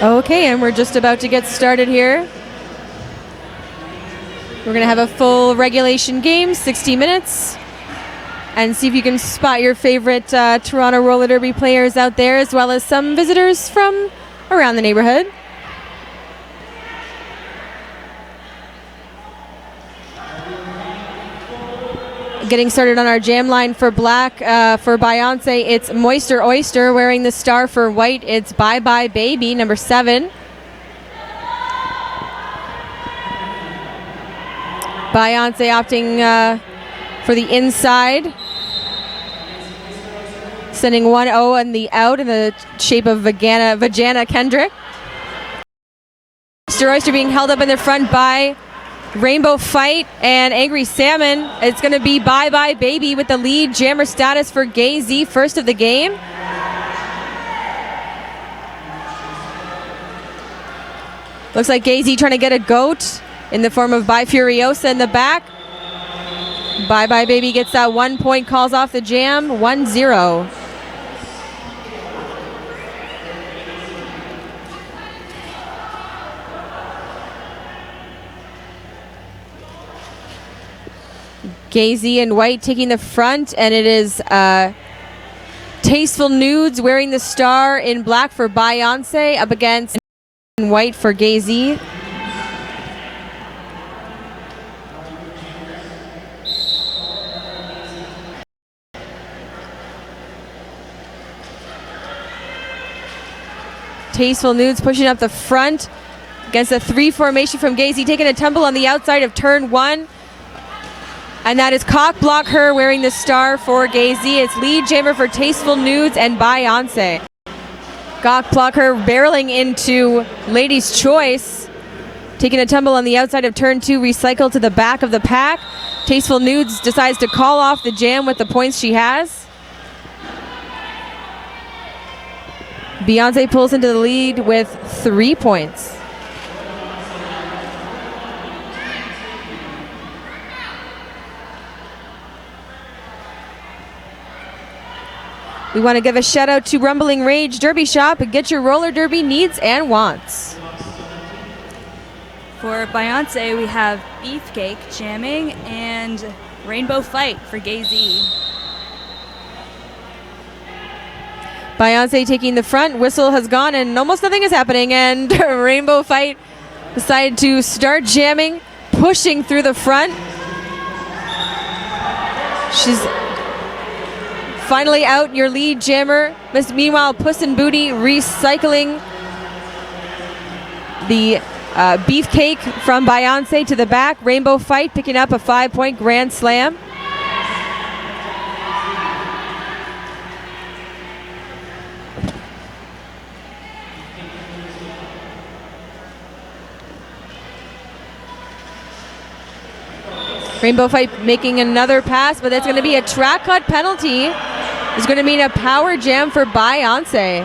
Okay, and we're just about to get started here. We're going to have a full regulation game, 60 minutes, and see if you can spot your favorite Toronto roller derby players out there, as well as some visitors from around the neighborhood. Getting started on our jam line for black. For Beyonce, it's Moister Oyster. Wearing the star for white, it's Bye Bye Baby, number 7. Beyonce opting for the inside. Sending 1-0 and the out in the shape of Vagana Kendrick. Moister Oyster being held up in the front by Rainbow Fight and Angry Salmon. It's going to be Bye Bye Baby with the lead jammer status for Gay Z, first of the game. Looks like Gay Z trying to get a goat in the form of Bye Furiosa in the back. Bye Bye Baby gets that 1 point, calls off the jam, 1-0. Gazy and White taking the front, and it is Tasteful Nudes wearing the star in black for Beyonce up against White for Gazy. Tasteful Nudes pushing up the front against a 3 formation from Gazy, taking a tumble on the outside of turn 1. And that is Cock Block Her wearing the star for Gazy. It's lead jammer for Tasteful Nudes and Beyonce. Cock Block Her barreling into Lady's Choice. Taking a tumble on the outside of turn 2, recycled to the back of the pack. Tasteful Nudes decides to call off the jam with the points she has. Beyonce pulls into the lead with 3 points. We want to give a shout out to Rumbling Rage Derby Shop and get your roller derby needs and wants. For Beyonce, we have Beefcake jamming and Rainbow Fight for Gay Z. Beyonce taking the front, whistle has gone and almost nothing is happening, and Rainbow Fight decided to start jamming, pushing through the front. She's finally out, your lead jammer. Meanwhile, Puss in Booty recycling the Beefcake from Beyonce to the back. Rainbow Fight picking up a 5-point grand slam. Rainbow Fight making another pass, but that's going to be a track cut penalty. It's going to mean a power jam for Beyonce.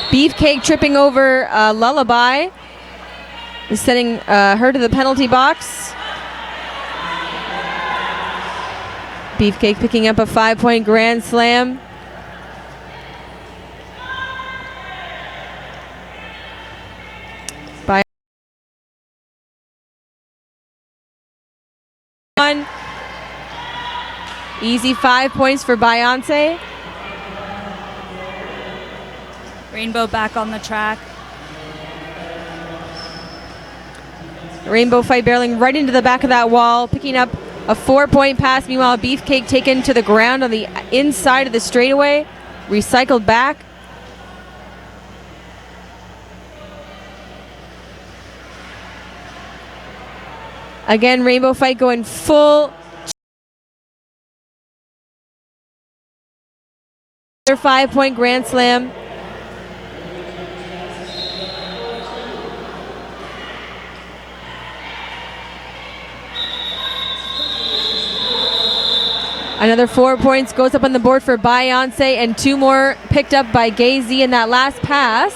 Beefcake tripping over Lullaby is sending her to the penalty box. Beefcake picking up a 5-point grand slam. Easy 5 points for Beyonce. Rainbow back on the track. Rainbow Fight barreling right into the back of that wall, picking up a 4-point pass. Meanwhile, Beefcake taken to the ground on the inside of the straightaway, recycled back. Again, Rainbow Fight going full. Their 5-point grand slam. Another 4 points goes up on the board for Beyonce, and 2 more picked up by Gay Z in that last pass.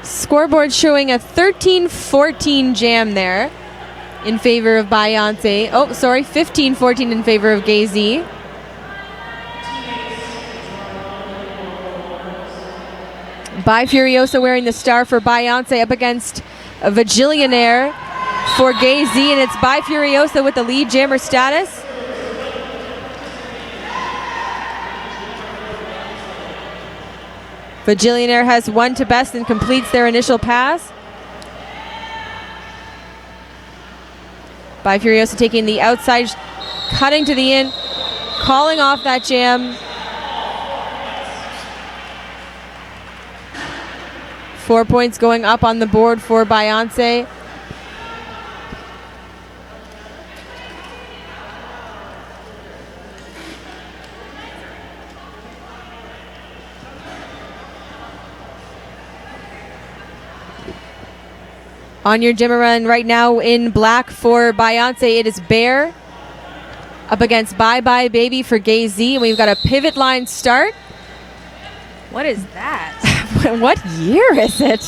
Scoreboard showing a 13-14 jam there. in favor of Beyonce. Oh, sorry, 15-14 in favor of Gazy. By Furiosa wearing the star for Beyonce up against a Vagillionaire for Gazy, and it's By Furiosa with the lead jammer status. Vagillionaire has 1 to best and completes their initial pass. By Furiosa taking the outside, cutting to the in, calling off that jam. 4 points going up on the board for Beyonce. On your Jimmer run right now in black for Beyonce, it is Bear up against Bye Bye Baby for Gazy. And we've got a pivot line start. What is that? What year is it?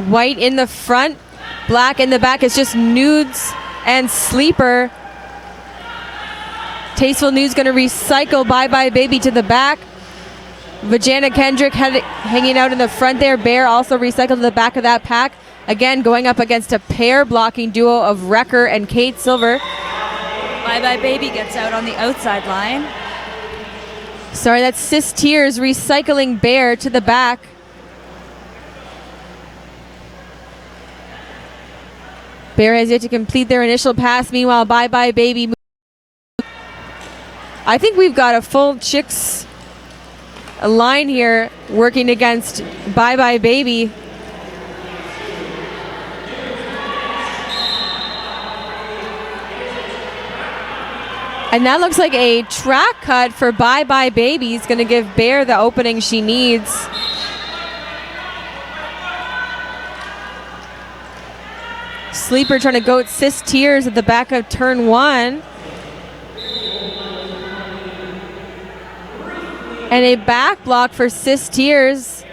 White in the front, black in the back. It's just Nudes and Sleeper. Tasteful Nudes going to recycle Bye Bye Baby to the back. Vajana Kendrick hanging out in the front there. Bear also recycled to the back of that pack. Again, going up against a pair blocking duo of Wrecker and Kate Silver. Bye Bye Baby gets out on the outside line. Sorry, that's Sis Tears recycling Bear to the back. Bear has yet to complete their initial pass. Meanwhile, Bye Bye Baby. I think we've got a full Chicks line here working against Bye Bye Baby. And that looks like a track cut for Bye Bye Baby. He's going to give Bear the opening she needs. Sleeper trying to goat Sis Tears at the back of turn 1. And a back block for Sis Tears.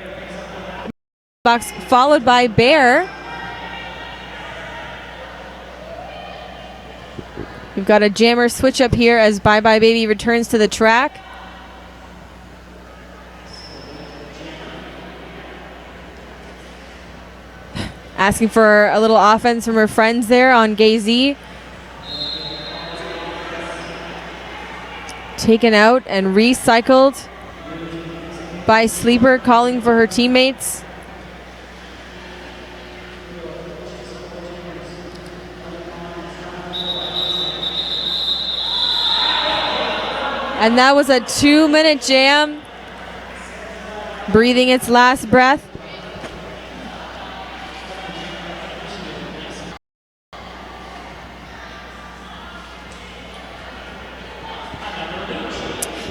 Box followed by Bear. We've got a jammer switch up here as Bye Bye Baby returns to the track. Asking for a little offense from her friends there on Gazy. Taken out and recycled by Sleeper, calling for her teammates. And that was a 2-minute jam, breathing its last breath.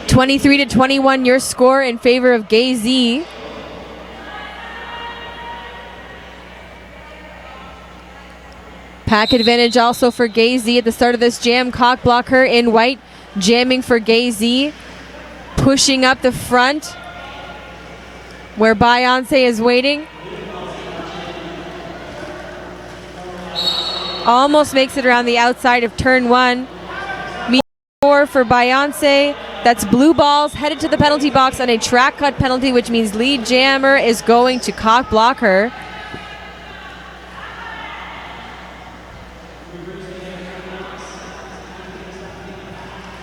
(23-21) your score in favor of Gazy. Pack advantage also for Gazy at the start of this jam. Cock blocker in white, jamming for Gazy. Pushing up the front where Beyonce is waiting. Almost makes it around the outside of turn 1. More for Beyonce. That's blue balls headed to the penalty box on a track cut penalty, which means lead jammer is going to cock block her.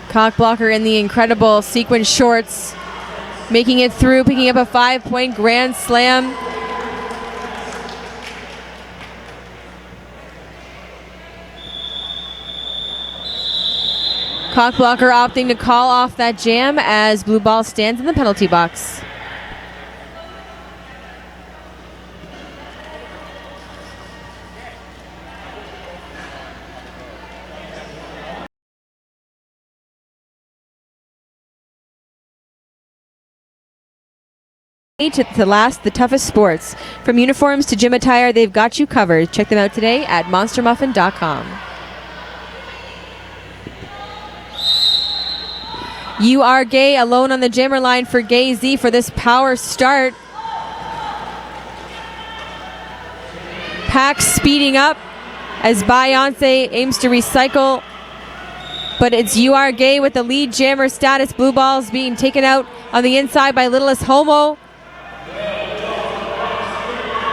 Cock blocker in the incredible sequin shorts, making it through, picking up a 5-point grand slam. Cock blocker opting to call off that jam as blue ball stands in the penalty box. To last the toughest sports. From uniforms to gym attire, they've got you covered. Check them out today at monstermuffin.com. You Are Gay alone on the jammer line for Gazy for this power start. Pack speeding up as Beyonce aims to recycle. But it's You Are Gay with the lead jammer status. Blue balls being taken out on the inside by Littlest Homo.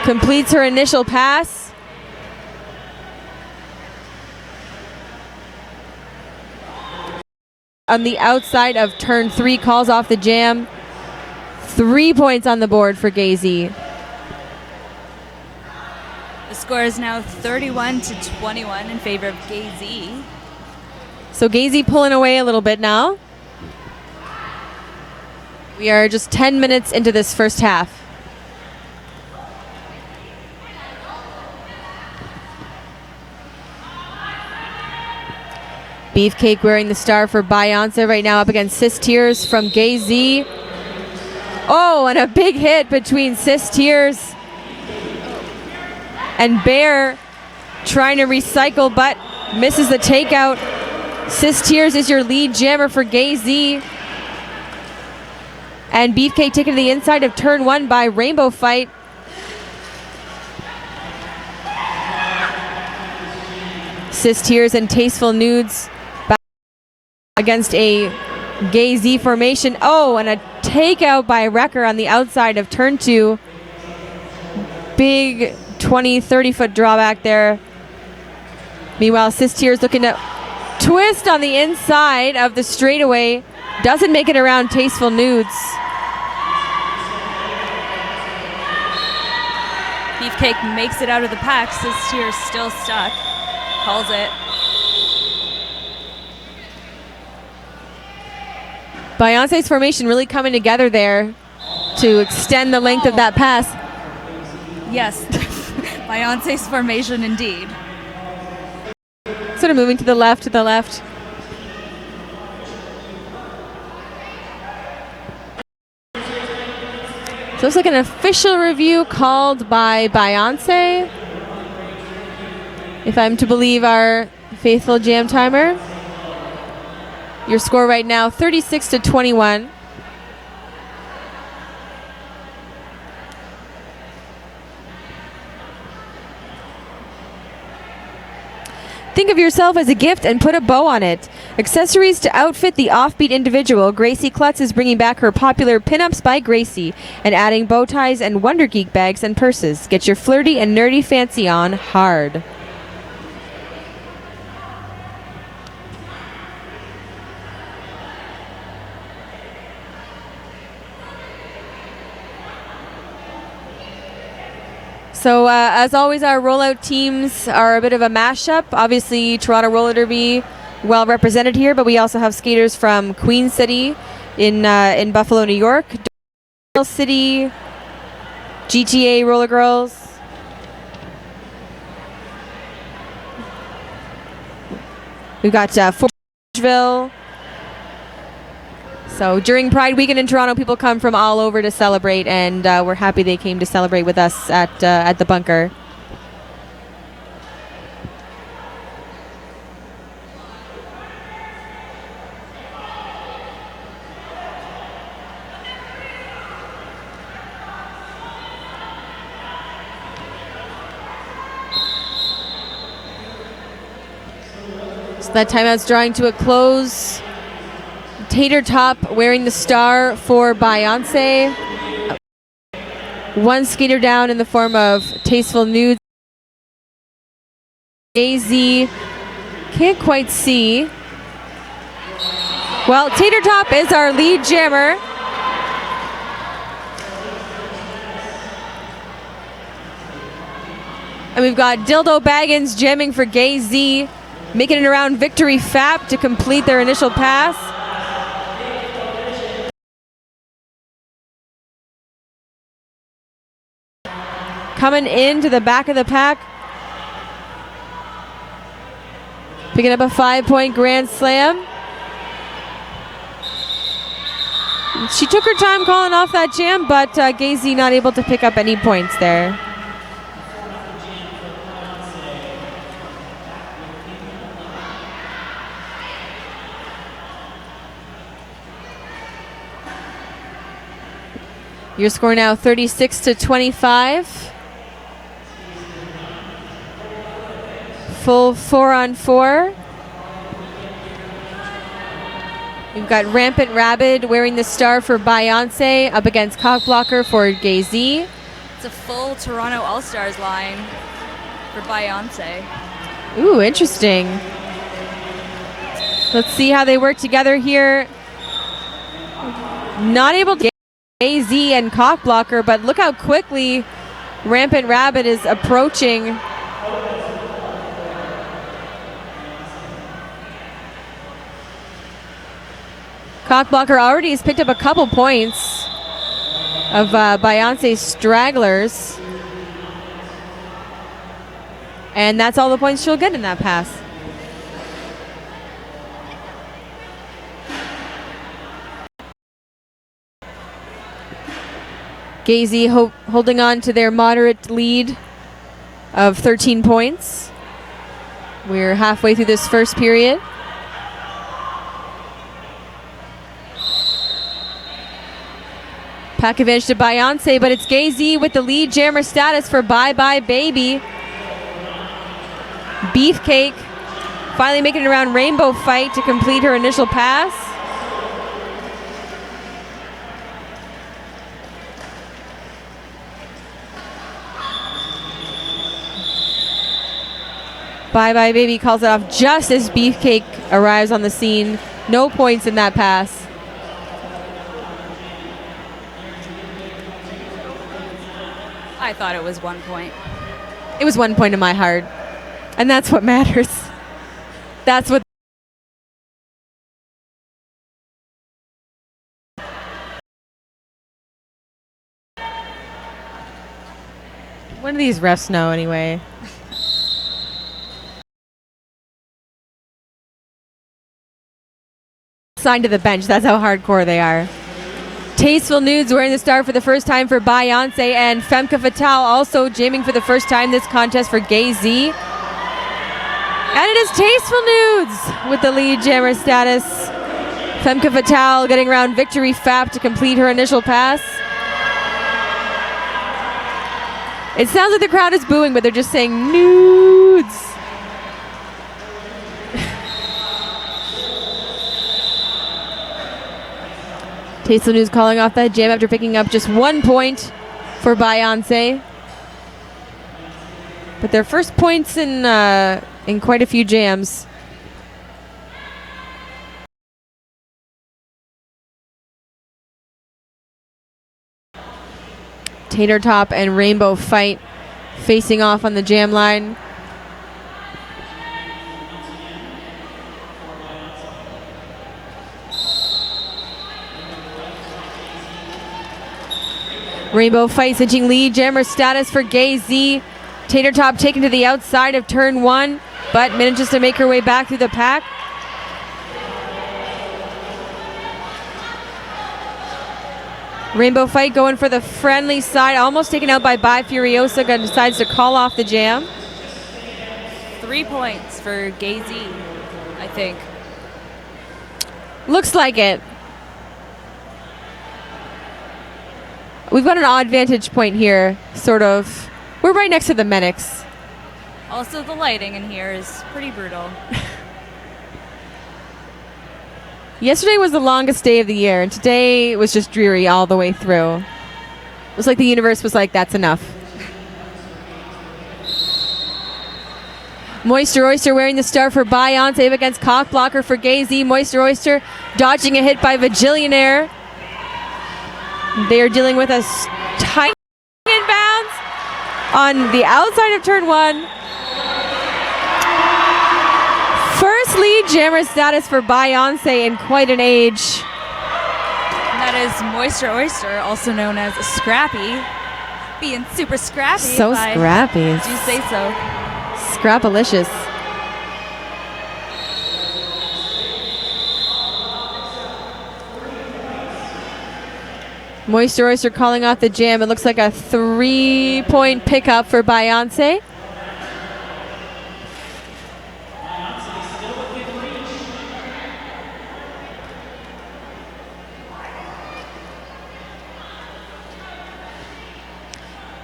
Completes her initial pass. On the outside of turn 3, calls off the jam. 3 points on the board for Gazy. The score is now 31-21 in favor of Gazy. So Gazy pulling away a little bit now. We are just 10 minutes into this first half. Beefcake wearing the star for Beyonce right now up against Sis Tears from Gazy. Oh, and a big hit between Sis Tears and Bear, trying to recycle but misses the takeout. Sis Tears is your lead jammer for Gazy. And Beefcake taken to the inside of turn 1 by Rainbow Fight. Sis Tears and Tasteful Nudes back against a Gazy formation. Oh, and a takeout by Wrecker on the outside of turn 2. Big 20-30 foot drawback there. Meanwhile, Sis Tears looking to twist on the inside of the straightaway. Doesn't make it around Tasteful Nudes. Beefcake makes it out of the pack. Sis Tears still stuck. Calls it. Beyonce's formation really coming together there to extend the length of that pass. Yes, Beyonce's formation indeed. Sort of moving to the left, to the left. So it's like an official review called by Beyonce, if I'm to believe our faithful jam timer. Your score right now, 36-21. Think of yourself as a gift and put a bow on it. Accessories to outfit the offbeat individual. Gracie Klutz is bringing back her popular Pinups by Gracie and adding bow ties and Wonder Geek bags and purses. Get your flirty and nerdy fancy on hard. So as always, our rollout teams are a bit of a mashup. Obviously, Toronto Roller Derby well represented here, but we also have skaters from Queen City in Buffalo, New York, City, GTA Roller Girls. We've got Forgeville. So during Pride Weekend in Toronto, people come from all over to celebrate, and we're happy they came to celebrate with us at the bunker. So that timeout's drawing to a close. Tater Top wearing the star for Beyonce. One skater down in the form of Tasteful Nudes. Gazy can't quite see. Well, Tater Top is our lead jammer. And we've got Dildo Baggins jamming for Gazy, making it around Victory Fap to complete their initial pass. Coming into the back of the pack. Picking up a 5-point grand slam. She took her time calling off that jam, but Gazy not able to pick up any points there. Your score now 36-25. full 4-on-4. We've got Rampant Rabid wearing the star for Beyonce up against Cockblocker for Gazy. It's a full Toronto All-Stars line for Beyonce. Ooh, interesting. Let's see how they work together here. Not able to get Gazy and Cockblocker, but look how quickly Rampant Rabid is approaching. Cockblocker already has picked up a couple points of Beyonce's stragglers. And that's all the points she'll get in that pass. Gazy holding on to their moderate lead of 13 points. We're halfway through this first period. Pack advantage to Beyonce, but it's Gazy with the lead jammer status for Bye Bye Baby. Beefcake finally making it around Rainbow Fight to complete her initial pass. Bye Bye Baby calls it off just as Beefcake arrives on the scene. No points in that pass. I thought it was 1 point. It was 1 point in my heart. And that's what matters. That's what. What do these refs know anyway? Signed to the bench. That's how hardcore they are. Tasteful Nudes wearing the star for the first time for Beyonce, and Femke Fatale also jamming for the first time this contest for Gazy. And it is Tasteful Nudes with the lead jammer status. Femke Fatale getting around Victory Fap to complete her initial pass. It sounds like the crowd is booing, but they're just saying nudes. Tasteful Nudes calling off that jam after picking up just 1 point for Beyonce. But their first points in quite a few jams. Tater Top and Rainbow Fight facing off on the jam line. Rainbow Fight cinching lead jammer status for Gazy. Tater Top taken to the outside of turn 1, but manages to make her way back through the pack. Rainbow Fight going for the friendly side, almost taken out by Furiosa, decides to call off the jam. 3 points for Gazy, I think. Looks like it. We've got an odd vantage point here, sort of. We're right next to the medics. Also, the lighting in here is pretty brutal. Yesterday was the longest day of the year, and today was just dreary all the way through. It was like the universe was like, that's enough. Moisture Oyster wearing the star for Beyonce against Cockblocker for Gazy. Moisture Oyster dodging a hit by Vigillionaire. They are dealing with a tight inbounds on the outside of turn 1. First lead jammer status for Beyonce in quite an age. And that is Moisture Oyster, also known as Scrappy. Being super scrappy. So scrappy. Did you say so? Scrapalicious. Moisture Oyster calling off the jam. It looks like a 3-point pickup for Beyonce.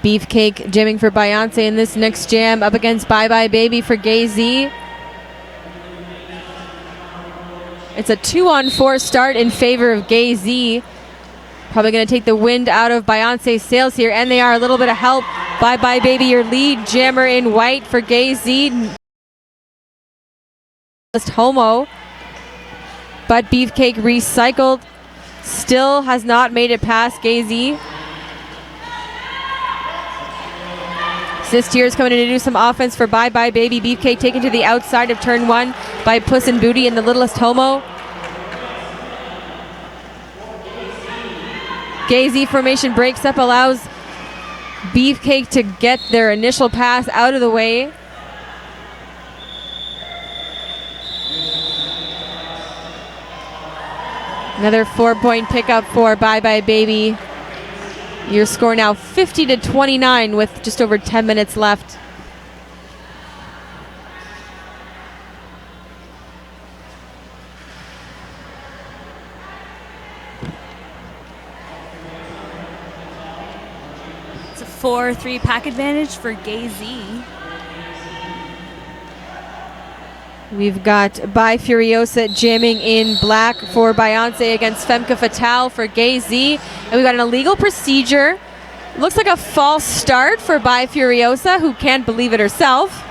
Beefcake jamming for Beyonce in this next jam, up against Bye Bye Baby for Gay Z. It's a 2-on-4 start in favor of Gay Z. Probably going to take the wind out of Beyonce's sails here, and they are a little bit of help. Bye Bye Baby, your lead jammer in white for Gay Z. Homo, but Beefcake recycled. Still has not made it past Gay Z. Assist here is coming in to do some offense for Bye Bye Baby. Beefcake taken to the outside of turn 1 by Puss and Booty and the littlest Homo. Gay Z formation breaks up, allows Beefcake to get their initial pass out of the way. Another 4-point pickup for Bye Bye Baby. Your score now 50-29 with just over 10 minutes left. It's a 4-3 pack advantage for Gay Z. We've got Bye Furiosa jamming in black for Beyonce against Femke Fatale for Gay Z. And we've got an illegal procedure. Looks like a false start for Bye Furiosa, who can't believe it herself.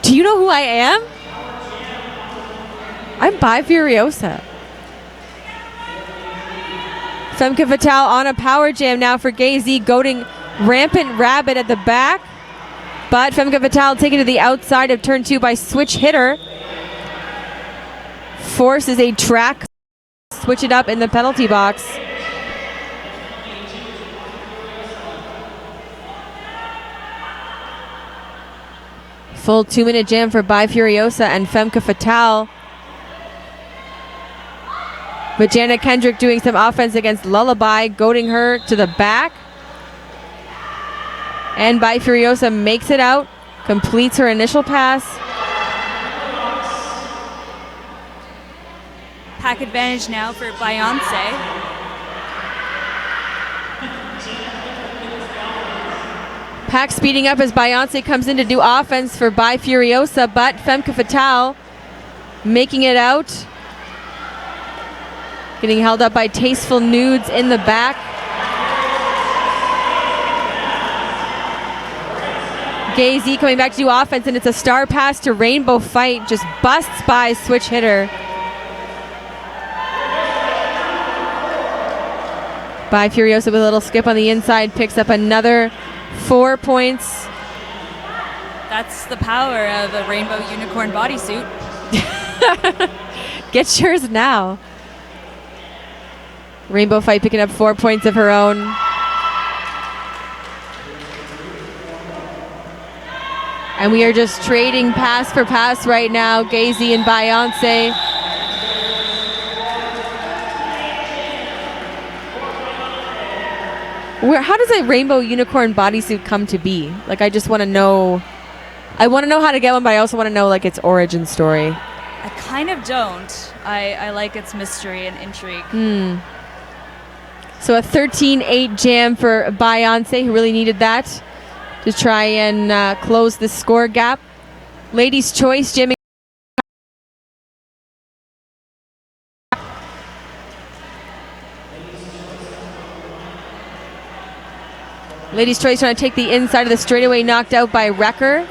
Do you know who I am? I'm Bye Furiosa. Femke Fatale on a power jam now for Gay Z, goading Rampant Rabbit at the back. But Femke Fatale taken to the outside of turn 2 by Switch Hitter. Forces a track. Switch it up in the penalty box. Full 2-minute jam for Bye Furiosa and Femke Fatale. But Jana Kendrick doing some offense against Lullaby, goading her to the back. And Bye Furiosa makes it out, completes her initial pass. Pack advantage now for Beyonce. Pack speeding up as Beyonce comes in to do offense for Bye Furiosa, but Femke Fatale making it out. Getting held up by Tasteful Nudes in the back. Gay Z coming back to do offense, and it's a star pass to Rainbow Fight. Just busts by Switch Hitter. Bye Furiosa with a little skip on the inside, picks up another 4 points. That's the power of a rainbow unicorn bodysuit. Get yours now. Rainbow Fight picking up 4 points of her own. And we are just trading pass for pass right now, Gay Z and Beyonce. How does a rainbow unicorn bodysuit come to be? Like, I just want to know. I want to know how to get one, but I also want to know, like, its origin story. I kind of don't. I like its mystery and intrigue. So a 13-8 jam for Beyonce, who really needed that to try and close the score gap. Ladies' Choice jamming. Ladies' Choice trying to take the inside of the straightaway, knocked out by Wrecker.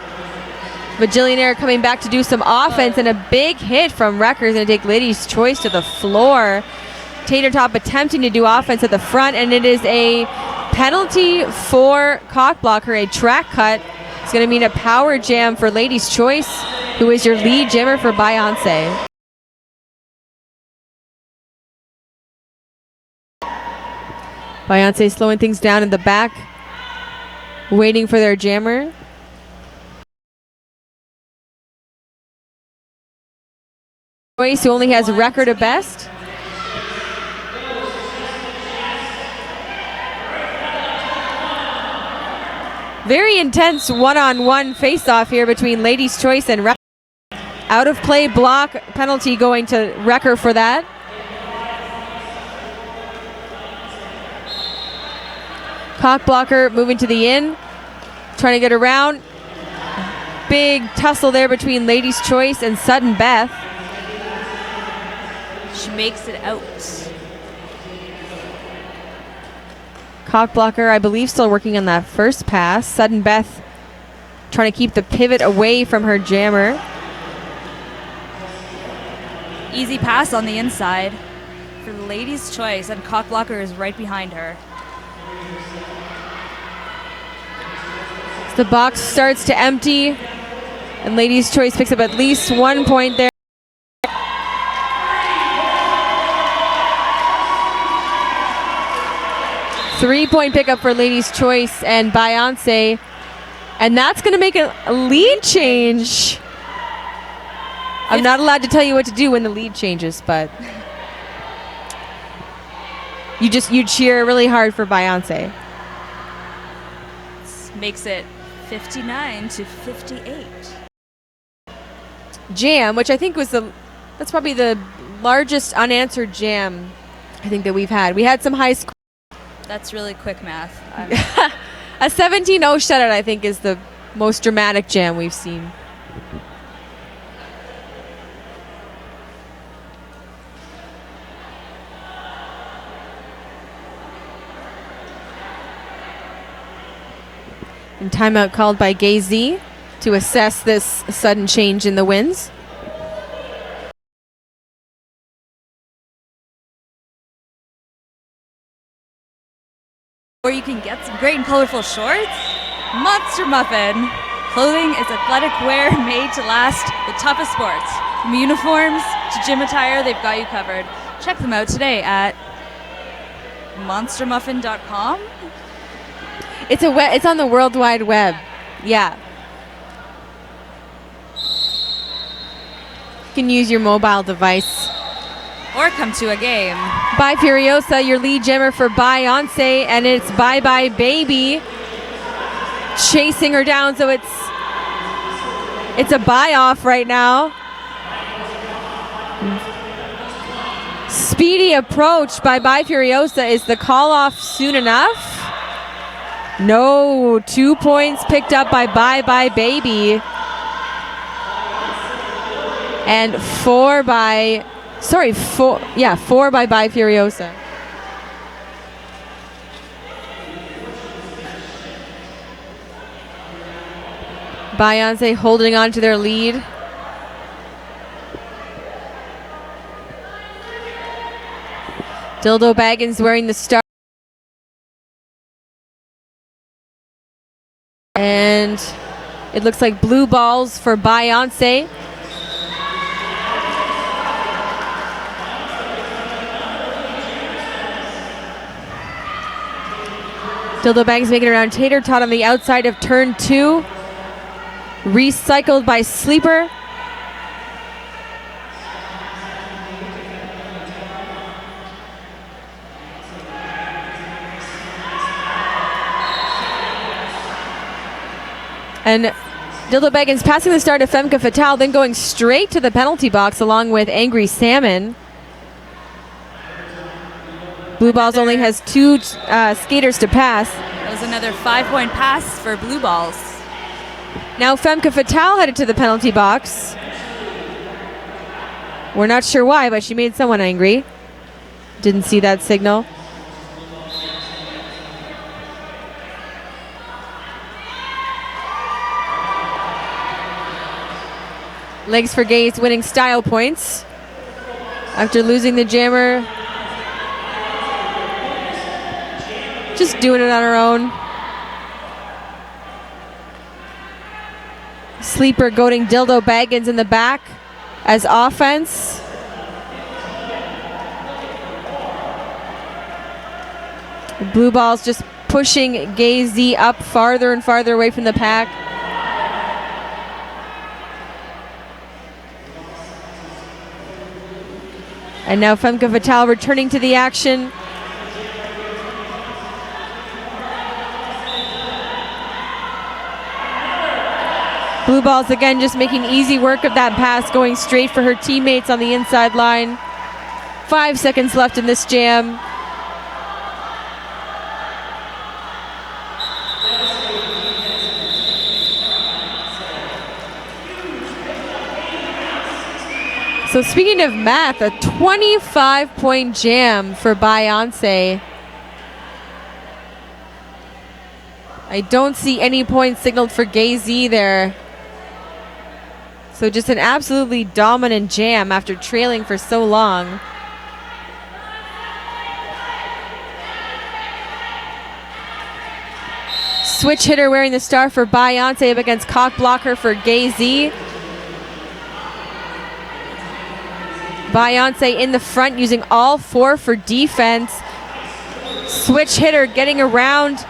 Bajillionaire coming back to do some offense, and a big hit from Wrecker is going to take Ladies' Choice to the floor. Tater Top attempting to do offense at the front, and it is a penalty for Cockblocker, a track cut. It's going to mean a power jam for Ladies' Choice, who is your lead jammer for Beyonce. Beyonce slowing things down in the back, waiting for their jammer. Choice, who only has record of best. Very intense one-on-one face-off here between Ladies' Choice and Wrecker. Out of play block penalty going to Wrecker for that. Cock blocker moving to the in, trying to get around. Big tussle there between Lady's Choice and Sudden Beth. She makes it out. Cock blocker, I believe, still working on that first pass. Sudden Beth trying to keep the pivot away from her jammer. Easy pass on the inside for the Lady's Choice, and Cock blocker is right behind her. The box starts to empty, and Lady's Choice picks up at least 1 point there. Three-point pickup for Lady's Choice and Beyonce, and that's going to make a lead change. I'm not allowed to tell you what to do when the lead changes, but you cheer really hard for Beyonce. Makes it 59-58. Jam, which I think was that's probably the largest unanswered jam I think that we've had. We had some high school. That's really quick math. A 17-0 shutout, I think, is the most dramatic jam we've seen. And timeout called by Gay Z to assess this sudden change in the winds. Or you can get some great and colorful shorts. Monster Muffin. Clothing is athletic wear made to last the toughest sports. From uniforms to gym attire, they've got you covered. Check them out today at monstermuffin.com. It's on the World Wide Web. Yeah. You can use your mobile device. Or come to a game. Bye Furiosa, your lead jammer for Beyonce, and it's Bye Bye Baby chasing her down, so it's a buy off right now. Speedy approach by Bye Furiosa. Is the call off soon enough? No, 2 points picked up by Bye Bye Baby. And four by Bye Bye Furiosa. Beyonce holding on to their lead. Dildo Baggins wearing the star. And it looks like blue balls for Beyonce. Dildo Baggins making it around Tater Tot on the outside of turn 2. Recycled by Sleeper. And Dildo Baggins passing the star to Femke Fatale, then going straight to the penalty box along with Angry Salmon. Blue Balls only has 2 skaters to pass. That was another 5-point pass for Blue Balls. Now Femke Fatale headed to the penalty box. We're not sure why, but she made someone angry. Didn't see that signal. Legs for Gaze winning style points after losing the jammer. Just doing it on her own. Sleeper goading Dildo Baggins in the back as offense. Blue Balls just pushing Gay Z up farther and farther away from the pack. And now Femke Fatale returning to the action. Blue Balls again just making easy work of that pass, going straight for her teammates on the inside line. 5 seconds left in this jam. So speaking of math, a 25-point jam for Beyonce. I don't see any points signaled for Gay-Z there. So just an absolutely dominant jam after trailing for so long. Switch hitter wearing the star for Beyonce up against cock blocker for Gay-Z. Beyonce in the front using all 4 for defense. Switch hitter getting around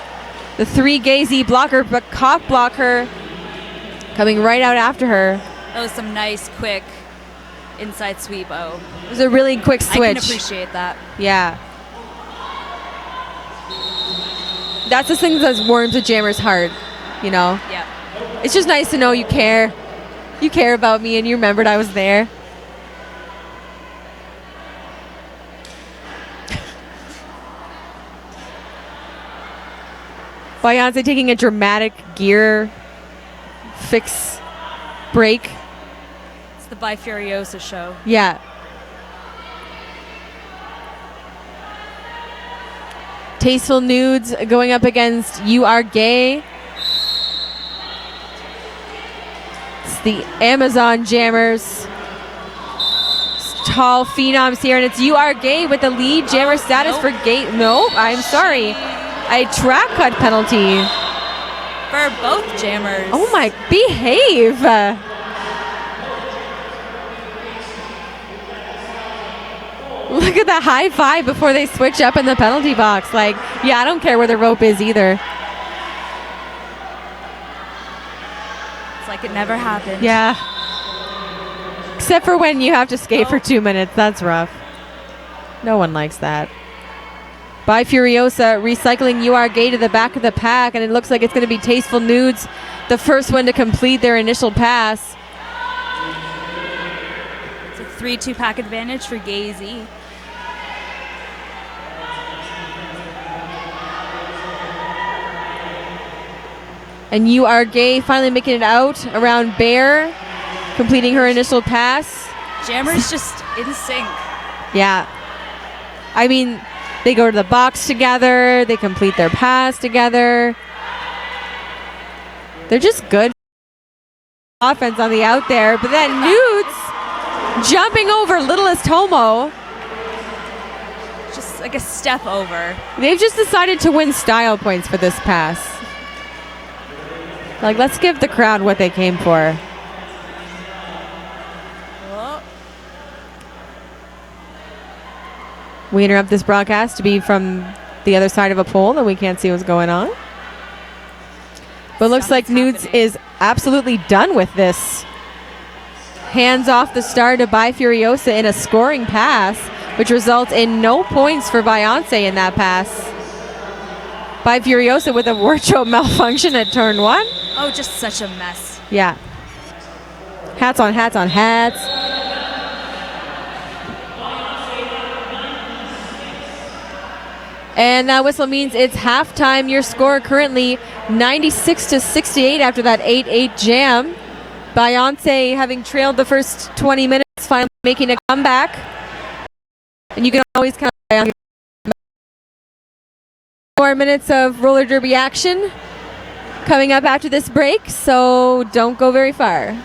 the 3 Gay-Z blocker, but cock blocker coming right out after her. That was some nice, quick inside sweep. Oh, It was a really quick switch. I can appreciate that. Yeah. That's the thing that warms a jammer's heart, you know? Yeah. It's just nice to know you care. You care about me and you remembered I was there. Beyonce taking a dramatic gear fix break. It's the By Furiosa show. Yeah. Tasteful Nudes going up against You Are Gay. It's the Amazon Jammers. Tall phenoms here, and it's You Are Gay with the lead jammer status nope. for Gay. No, I'm sorry. A track cut penalty. For both jammers. Oh my, behave. Look at the high five before they switch up in the penalty box. Like, yeah, I don't care where the rope is either. It's like it never happened. Yeah. Except for when you have to skate for 2 minutes. That's rough. No one likes that. By Furiosa recycling You Are Gay to the back of the pack, and it looks like it's going to be Tasteful Nudes, the first one to complete their initial pass. It's a 3-2 pack advantage for Gay-Z. And You Are Gay finally making it out around Bear, completing her initial pass. Jammer's just in sync. Yeah. I mean, they go to the box together. They complete their pass together. They're just good offense on the out there. But then Nudes jumping over Littlest Homo. Just like a step over. They've just decided to win style points for this pass. Like, let's give the crowd what they came for. Oh. We interrupt this broadcast to be from the other side of a pole and we can't see what's going on. But it looks like Nudes is absolutely done with this. Hands off the star to By Furiosa in a scoring pass, which results in no points for Beyonce in that pass. By Furiosa with a wardrobe malfunction at turn 1. Oh, just such a mess. Yeah. Hats on hats on hats. And that whistle means it's halftime. Your score currently 96-68 after that 8-8 jam. Beyonce having trailed the first 20 minutes, finally making a comeback. And you can always count on 4 minutes of roller derby action coming up after this break, so don't go very far.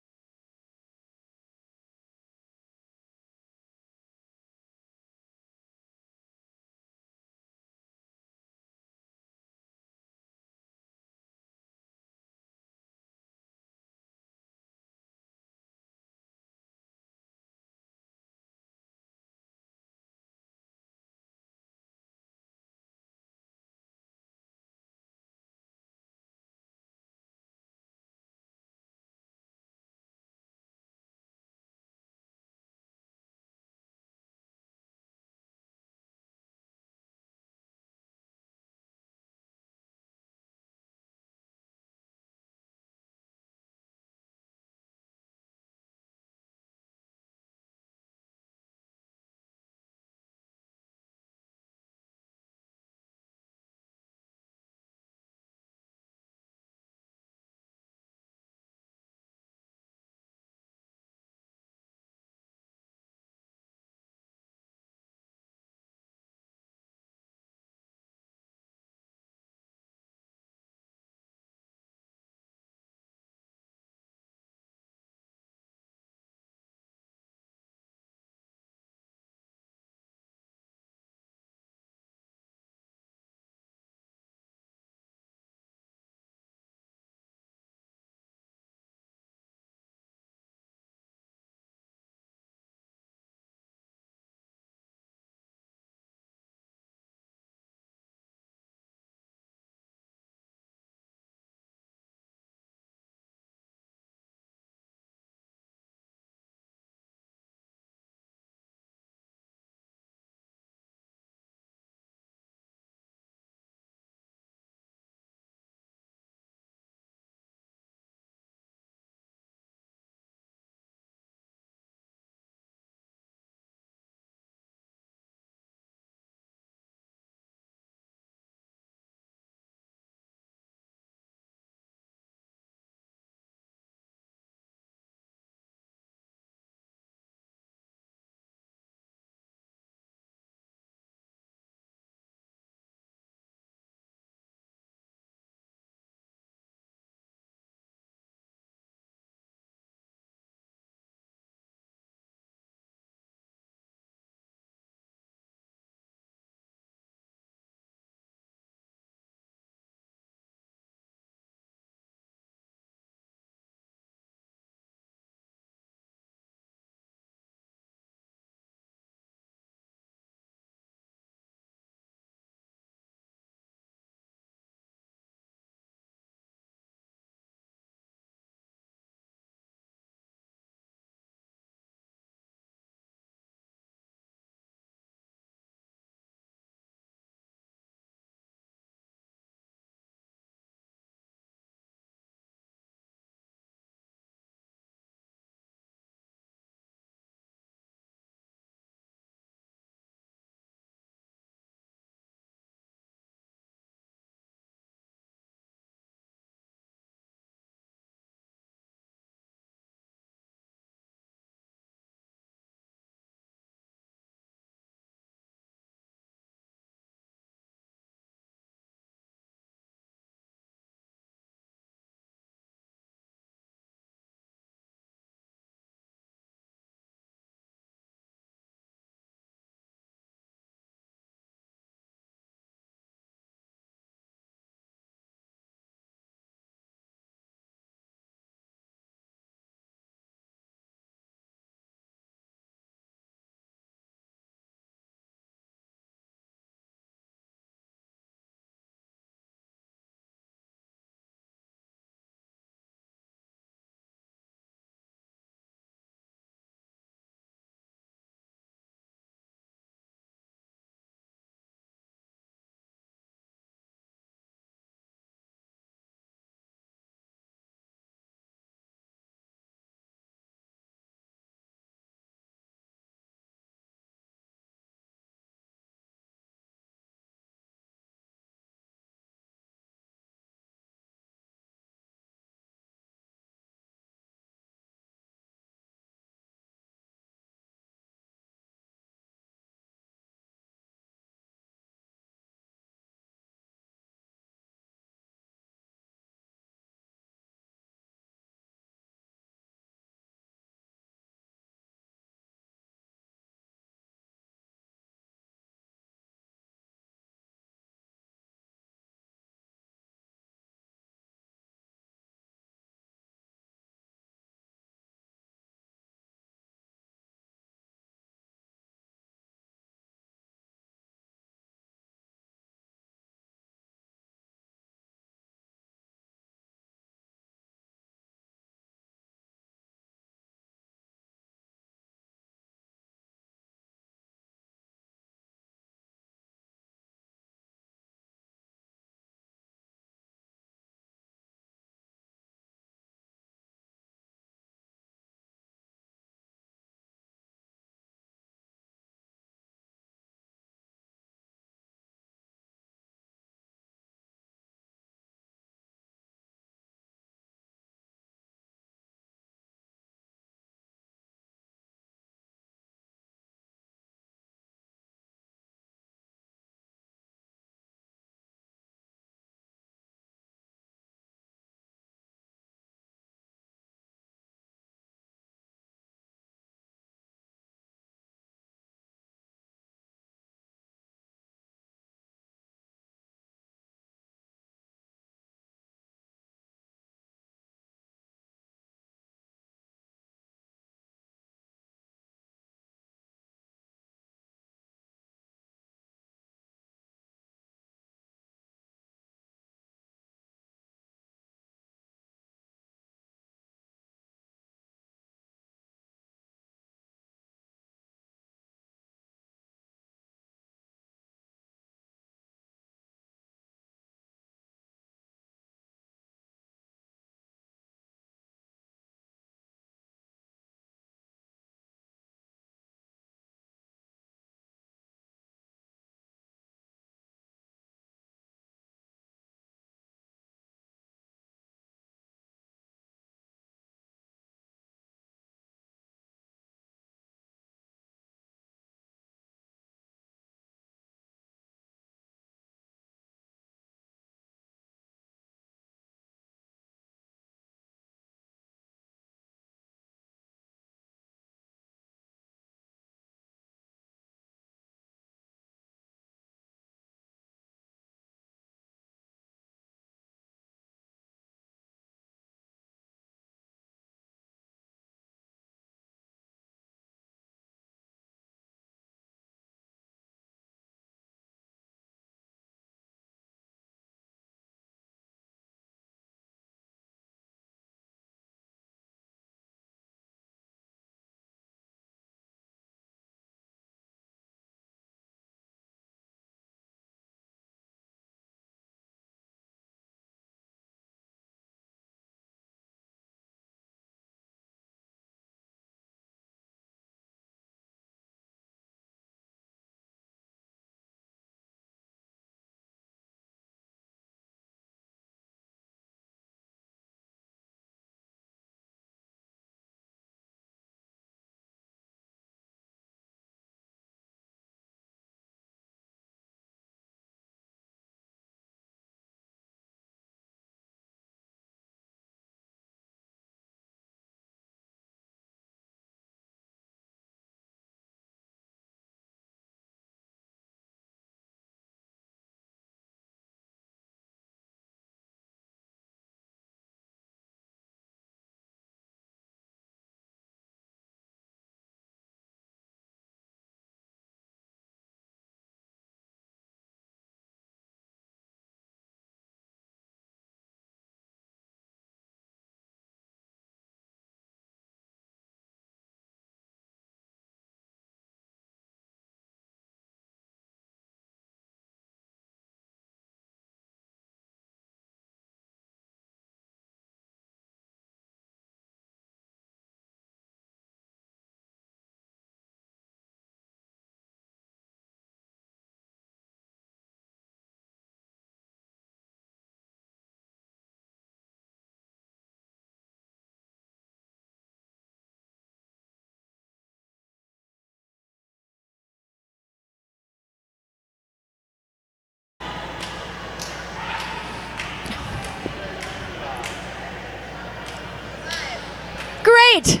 Lemonade.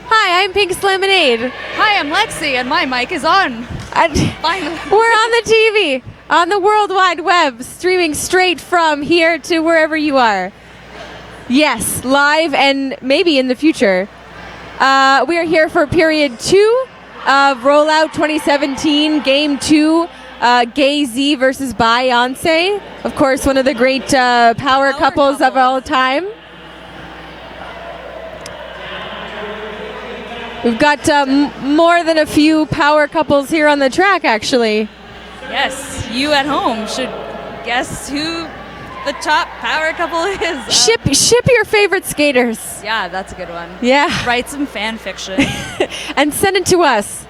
Hi, I'm Pink Lemonade. Hi, I'm Lexi, and my mic is on. Finally. We're on the TV, on the World Wide Web, streaming straight from here to wherever you are. Yes, live and maybe in the future. We are here for period 2 of RollOut 2017, game 2, Gay Z versus Beyonce. Of course, one of the great power couples of all time. We've got more than a few power couples here on the track, actually. Yes, you at home should guess who the top power couple is. Ship your favorite skaters. Yeah, that's a good one. Yeah. Write some fan fiction. And send it to us.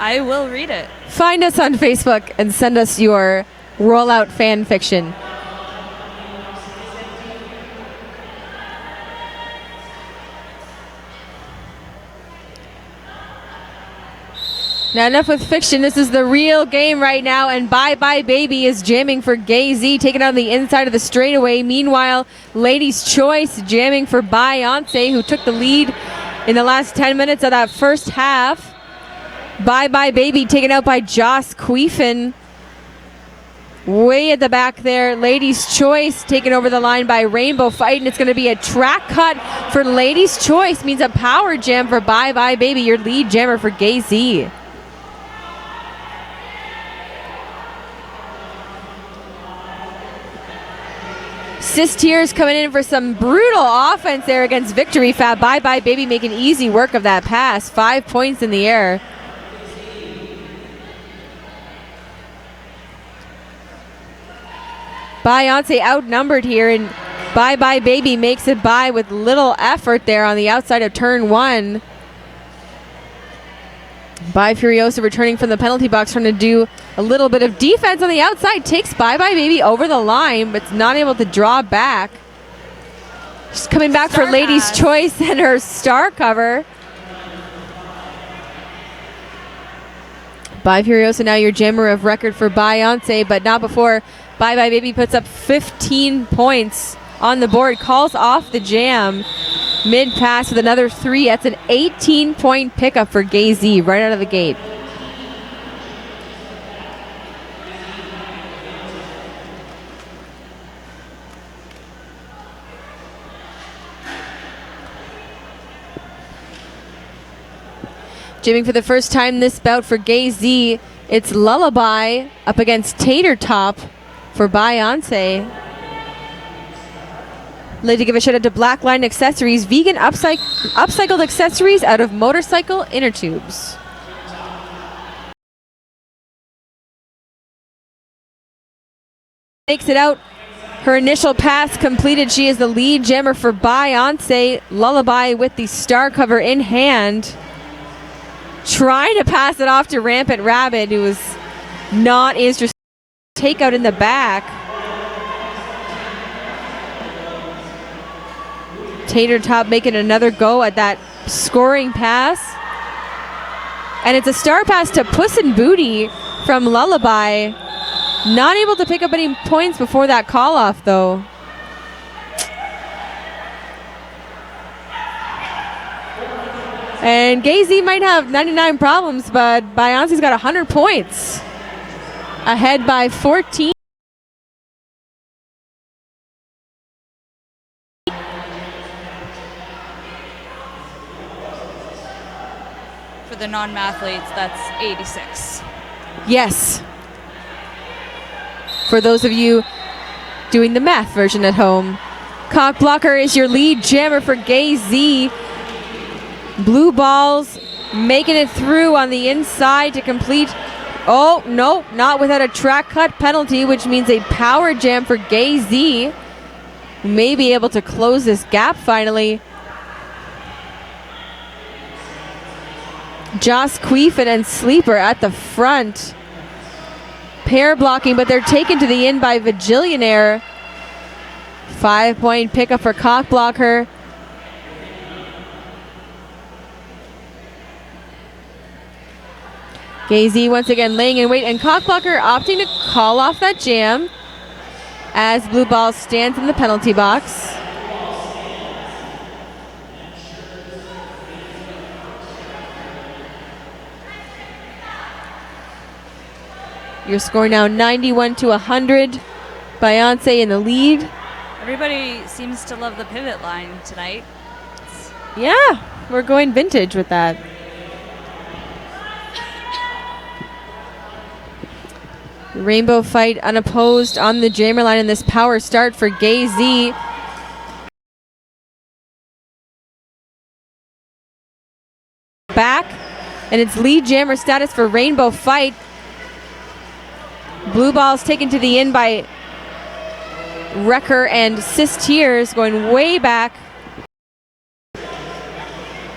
I will read it. Find us on Facebook and send us your RollOut fan fiction. Now enough with fiction, this is the real game right now, and Bye Bye Baby is jamming for Gay Z, taking on the inside of the straightaway. Meanwhile, Ladies' Choice jamming for Beyonce, who took the lead in the last 10 minutes of that first half. Bye Bye Baby taken out by Joss Queefin. Way at the back there, Ladies' Choice taken over the line by Rainbow Fight, and it's going to be a track cut for Ladies' Choice, means a power jam for Bye Bye Baby, your lead jammer for Gay Z. Sis Tears coming in for some brutal offense there against Victory Fab. Bye Bye Baby making easy work of that pass. 5 points in the air. Beyonce outnumbered here, and Bye Bye Baby makes it by with little effort there on the outside of turn 1. Bye Furiosa returning from the penalty box, trying to do a little bit of defense on the outside. Takes Bye Bye Baby over the line, but not able to draw back. She's coming back for Ladies' Choice and her star cover. Bye Furiosa now your jammer of record for Beyonce, but not before Bye Bye Baby puts up 15 points on the board. Calls off the jam. Mid pass with another 3. That's an 18-point pickup for Gay Z right out of the gate. Jamming for the first time this bout for Gay Z, it's Lullaby up against Tater Top for Beyonce. Like to give a shout out to Blackline Accessories, vegan upcycled accessories out of motorcycle inner tubes. Makes it out. Her initial pass completed. She is the lead jammer for Beyonce. Lullaby with the star cover in hand. Trying to pass it off to Rampant Rabbit, who was not interested. Takeout in the back. Tater Top making another go at that scoring pass. And it's a star pass to Puss in Booty from Lullaby. Not able to pick up any points before that call off, though. And Gay Z might have 99 problems, but Beyonce's got 100 points. Ahead by 14. For the non-mathletes, that's 86. Yes. For those of you doing the math version at home. Cock Blocker is your lead jammer for Gay Z. Blue balls making it through on the inside to complete. Oh, no, not without a track cut penalty, which means a power jam for Gay Z, who may be able to close this gap finally. Joss Queefin and Sleeper at the front. Pair blocking, but they're taken to the end by Vigillionaire. 5-point pickup for Cock Blocker. Gay Z once again laying in wait, and Cock Blocker opting to call off that jam as Blue Ball stands in the penalty box. Your score now 91-100. Beyonce in the lead. Everybody seems to love the pivot line tonight. Yeah, we're going vintage with that. Rainbow fight unopposed on the jammer line in this power start for Gay-Z. Back, and it's lead jammer status for Rainbow fight. Blue ball's taken to the end by Wrecker and Sis Tears, going way back.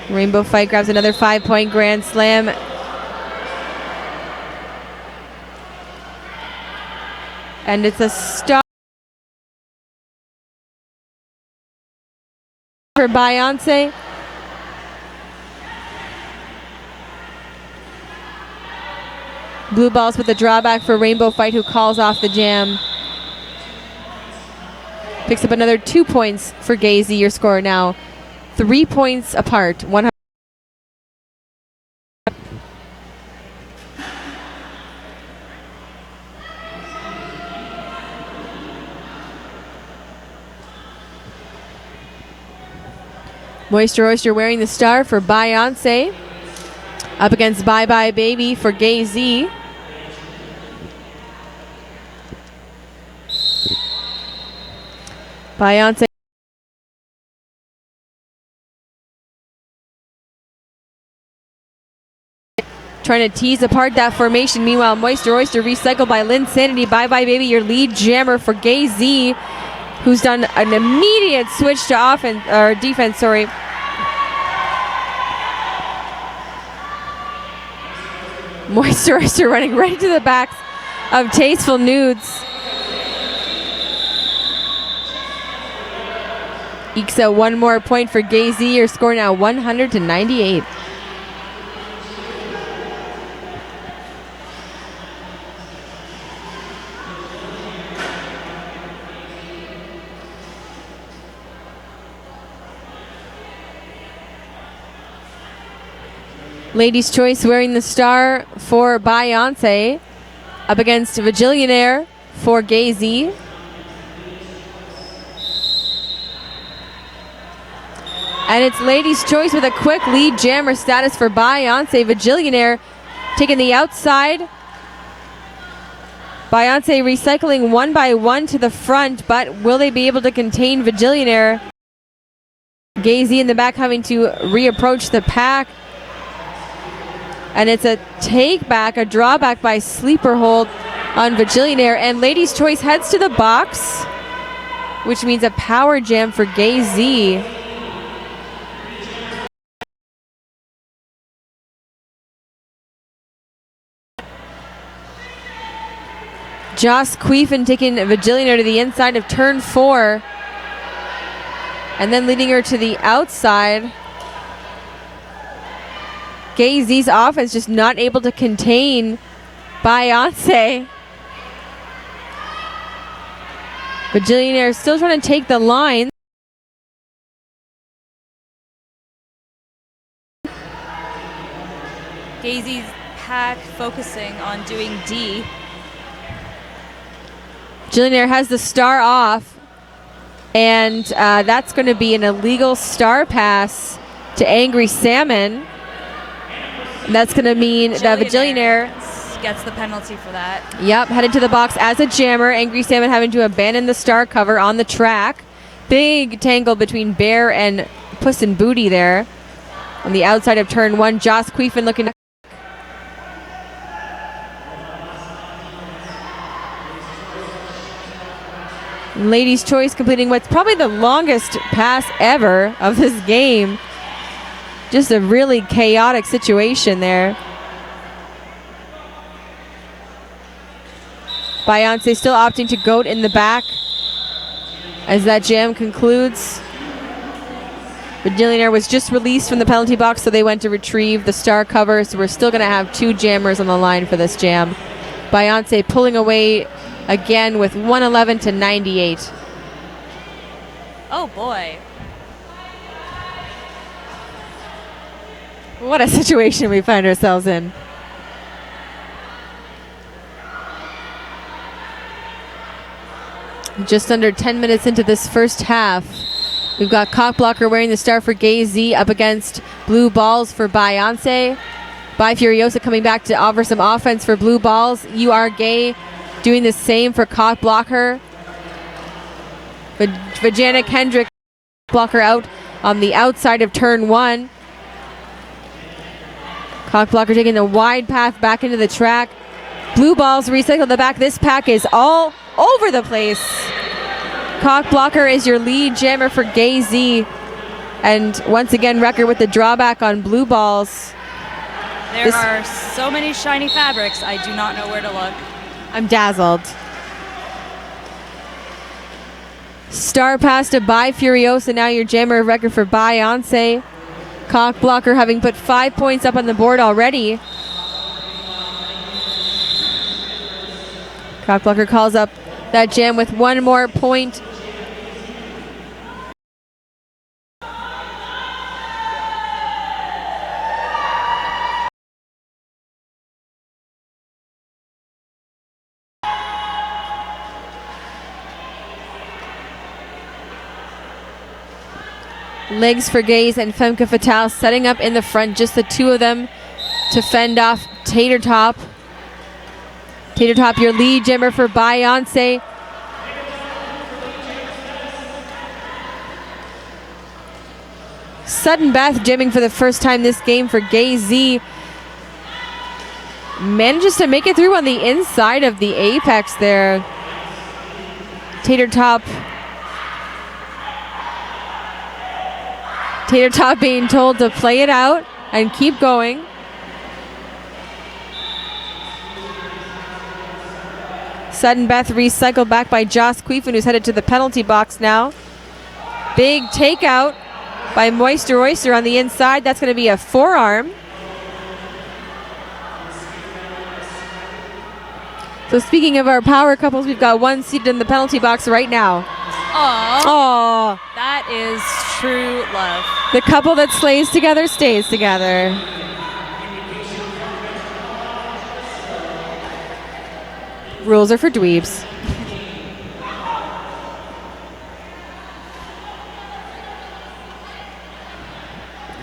Rainbow fight grabs another 5-point grand slam. And it's a star for Beyonce. Blue balls with the drawback for Rainbow fight, who calls off the jam. Picks up another 2 points for Gay-Z. Your score now 3 points apart. 100. Moisture Oyster wearing the star for Beyonce. Up against Bye Bye Baby for Gay-Z. Beyonce trying to tease apart that formation. Meanwhile, Moisture Oyster recycled by Lynn Sanity. Bye Bye Baby, your lead jammer for Gay-Z, who's done an immediate switch to offense or defense, sorry. Moisture Oyster running right into the backs of Tasteful Nudes. Ekes out 1 more point for Gay-Z. Your score now 100-98. Ladies' Choice wearing the star for Beyonce. Up against Vigillionaire for Gay-Z. And it's Ladies' Choice with a quick lead jammer status for Beyonce. Vigillionaire taking the outside. Beyonce recycling 1 by 1 to the front, but will they be able to contain Vigillionaire? Gay-Z in the back having to reapproach the pack. And it's a take back, a drawback by Sleeper Hold on Vigillionaire. And Ladies' Choice heads to the box, which means a power jam for Gay-Z. Joss Queefin taking Vigillionaire to the inside of turn 4. And then leading her to the outside. Gay-Z's offense just not able to contain Beyonce. Vigillionaire still trying to take the line. Gay-Z's pack focusing on doing D. Vigillionaire has the star off. And that's going to be an illegal star pass to Angry Salmon. And that's going to mean that Vigillionaire gets the penalty for that. Yep, headed to the box as a jammer. Angry Salmon having to abandon the star cover on the track. Big tangle between Bear and Puss in Booty there. On the outside of turn 1, Joss Queefin looking. Ladies' Choice completing what's probably the longest pass ever of this game. Just a really chaotic situation there. Beyonce still opting to goat in the back as that jam concludes. Vigillionaire was just released from the penalty box, so they went to retrieve the star cover. So we're still going to have 2 jammers on the line for this jam. Beyonce pulling away again with 111-98. Oh boy. What a situation we find ourselves in. Just under 10 minutes into this first half. We've got Cockblocker wearing the star for Gay Z up against Blue Balls for Beyonce. By Furiosa coming back to offer some offense for Blue Balls. You Are Gay doing the same for Cockblocker. Vajana Kendrick blocker out on the outside of turn 1. Cockblocker taking the wide path back into the track. Blue Balls recycle the back. This pack is all over the place. Cockblocker is your lead jammer for Gay Z. And once again, Record with the drawback on Blue Balls. There are so many shiny fabrics, I do not know where to look. I'm dazzled. Star pass to By Furiosa, now your jammer of record for Beyonce. Cockblocker having put 5 points up on the board already. Cockblocker calls up that jam with 1 more point. Legs for Gaze and Femke Fatale setting up in the front, just the two of them to fend off Tater Top. Tater Top, your lead jammer for Beyonce. Sudden Beth jamming for the first time this game for Gay Z. Manages to make it through on the inside of the apex there. Tater Top being told to play it out and keep going. Sudden Beth recycled back by Joss Queefin, who's headed to the penalty box now. Big takeout by Moisture Oyster on the inside. That's going to be a forearm. So speaking of our power couples, we've got one seated in the penalty box right now. Aww. That is true love. The couple that slays together stays together. Rules are for dweebs.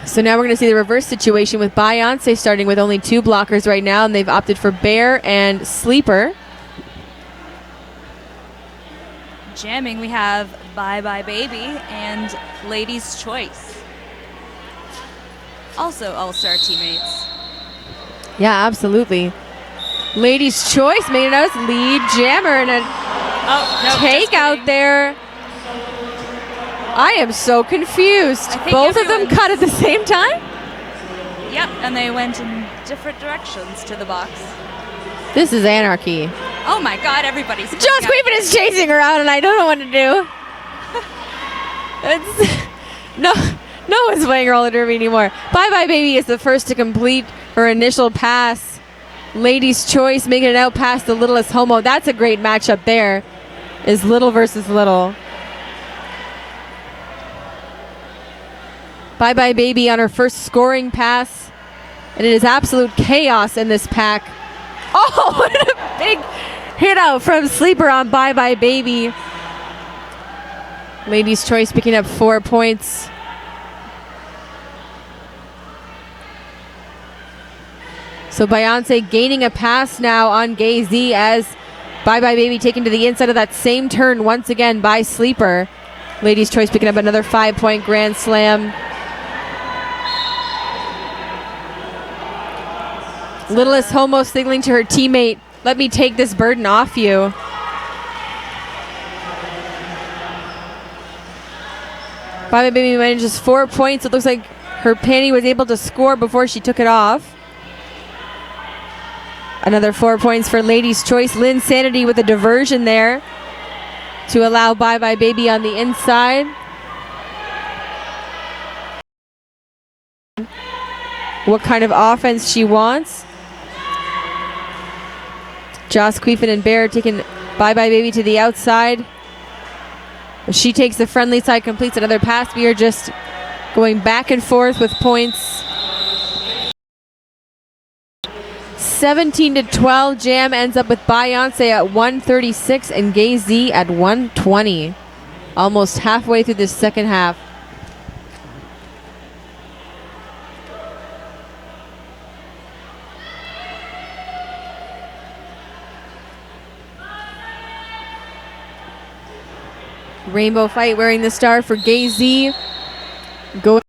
So now we're going to see the reverse situation with Beyonce starting with only 2 blockers right now, and they've opted for Bear and Sleeper. Jamming, we have Bye Bye Baby and Ladies' Choice. Also All-Star teammates. Yeah, absolutely. Ladies' Choice made it out as lead jammer and a take out there. I am so confused. Both of them cut at the same time? Yep, and they went in different directions to the box. This is anarchy. Oh my god, everybody's Joss Queefin is chasing her out and I don't know what to do. No one's playing roller derby anymore. Bye Bye Baby is the first to complete her initial pass. Ladies' Choice making it out past the Littlest Homo. That's a great matchup there. Is Little versus Little. Bye Bye Baby on her first scoring pass. And it is absolute chaos in this pack. Oh, what a big hit out from Sleeper on Bye Bye Baby. Ladies' Choice picking up 4 points. So Beyonce gaining a pass now on Gay Z as Bye Bye Baby taken to the inside of that same turn once again by Sleeper. Ladies' Choice picking up another 5-point Grand Slam. Littlest Homo signaling to her teammate, let me take this burden off you. Bye Bye Baby manages 4 points. It looks like her panty was able to score before she took it off. Another 4 points for Ladies' Choice. Lynn Sanity with a diversion there to allow Bye Bye Baby on the inside. What kind of offense she wants. Joss Queefin and Bear taking Bye Bye Baby to the outside. She takes the friendly side, completes another pass. We are just going back and forth with points. 17-12. Jam ends up with Beyonce at 136 and Gay Z at 120. Almost halfway through the second half. Rainbow Fight wearing the star for Gay Z. Go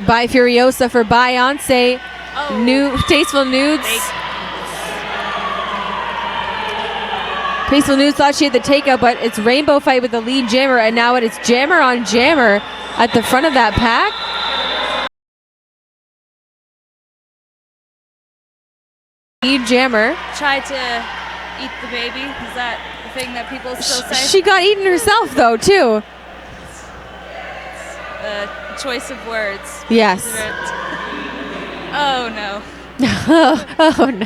by Furiosa for Beyonce. Oh. New Tasteful Nudes. Tasteful Nudes thought she had the takeout, but it's Rainbow Fight with the lead jammer, and now it's jammer on jammer at the front of that pack. Lead jammer. Tried to eat the baby. Is that the thing that people still say? She got eaten herself, though, too. Choice of words. Yes. Oh, no. Oh, no.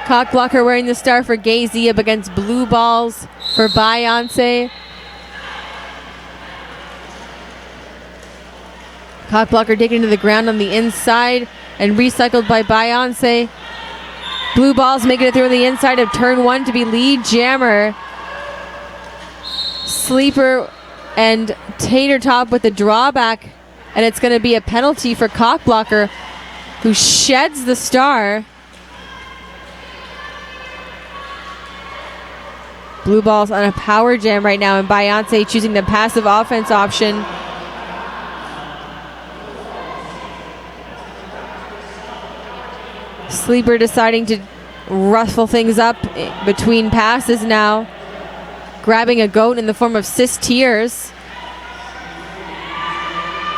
Cock blocker wearing the star for Gay Z up against blue balls for Beyonce. Cock blocker taken to the ground on the inside and recycled by Beyonce. Blue balls making it through on the inside of turn one to be lead jammer. Sleeper and Tater Top with the drawback, and it's going to be a penalty for Cock blocker, who sheds the star. Blue balls on a power jam right now, and Beyonce choosing the passive offense option. Sleeper deciding to ruffle things up between passes now. Grabbing a goat in the form of Sis Tears.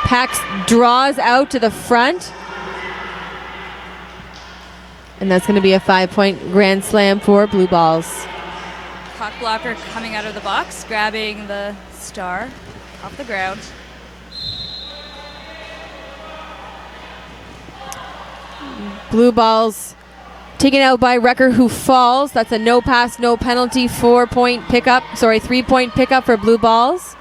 Pax draws out to the front. And that's going to be a 5-point grand slam for blue balls. Cock blocker coming out of the box, grabbing the star off the ground. Blue balls taken out by Wrecker, who falls. That's a no pass, no penalty 3-point pickup for blue balls.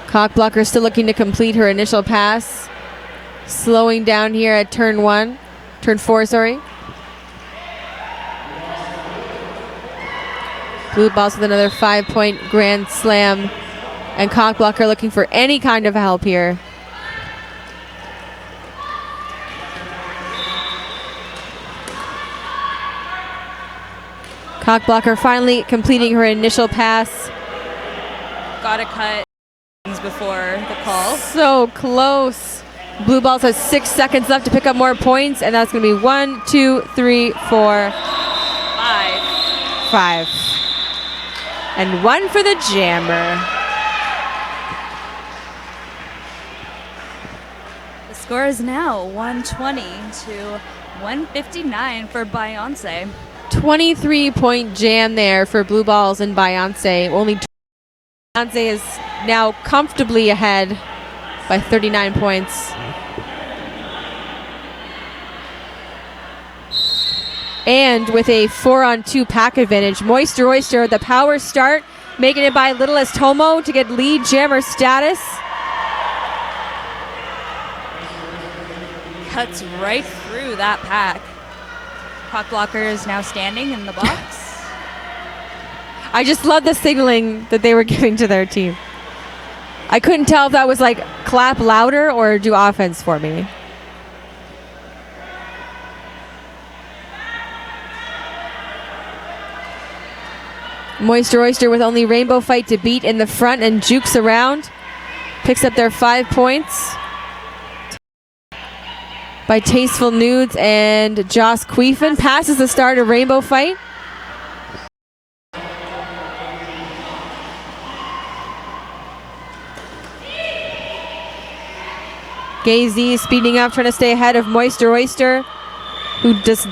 Cock blocker still looking to complete her initial pass. Slowing down here at turn four, sorry. Blue balls with another 5-point grand slam. And Cock blocker looking for any kind of help here. Cock blocker finally completing her initial pass. Gotta cut before the call. So close. Blue balls has 6 seconds left to pick up more points, and that's going to be 1, 2, 3, 4, 5. And 1 for the jammer. The score is now 120 to 159 for Beyonce. 23-point jam there for blue balls and Beyonce. Beyonce is now comfortably ahead by 39 points. And with a 4-on-2 pack advantage, Moisture Oyster, the power start, making it by Littlest Homo to get lead jammer status. Cuts right through that pack. Cock blocker is now standing in the box. I just love the signaling that they were giving to their team. I couldn't tell if that was like clap louder or do offense for me. Moisture Oyster with only Rainbow Fight to beat in the front and jukes around. Picks up their 5 points. By Tasteful Nudes and Joss Queefin. Passes the star to Rainbow Fight. Gay Z speeding up, trying to stay ahead of Moisture Oyster, who does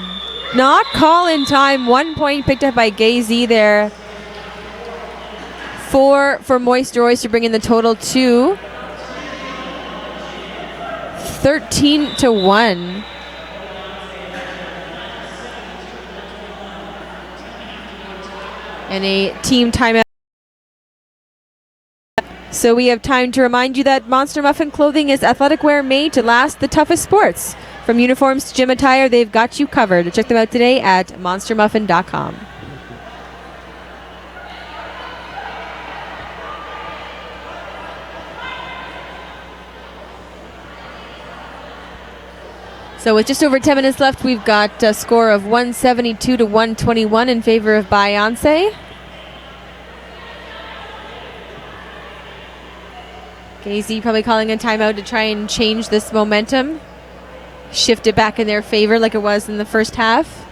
not call in time. 1 point picked up by Gay Z there. 4 for Moisture Oyster, bringing the total to 13-1. And a team timeout. So we have time to remind you that Monster Muffin clothing is athletic wear made to last the toughest sports. From uniforms to gym attire, they've got you covered. Check them out today at monstermuffin.com. So with just over 10 minutes left, we've got a score of 172 to 121 in favor of Beyonce. Gazy probably calling a timeout to try and change this momentum. Shift it back in their favor like it was in the first half.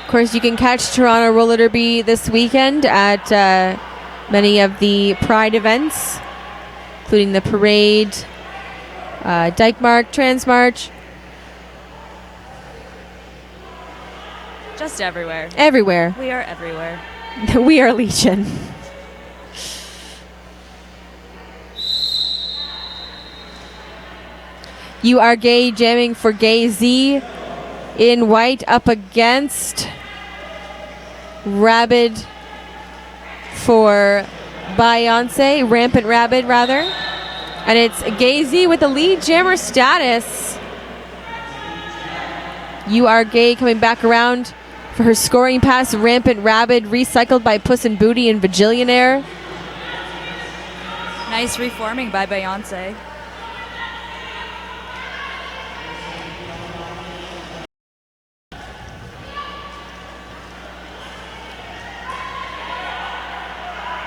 Of course, you can catch Toronto Roller Derby this weekend at many of the Pride events, including the parade, Dykemark, Transmarch. Just everywhere. Everywhere. We are everywhere. We are Legion. You Are Gay jamming for Gay Z in white up against Rabid for Beyonce, Rampant Rabid rather. And it's Gay Z with the lead jammer status. You Are Gay coming back around for her scoring pass, Rampant Rabid, recycled by Puss in Booty and Bajillionaire. Nice reforming by Beyonce.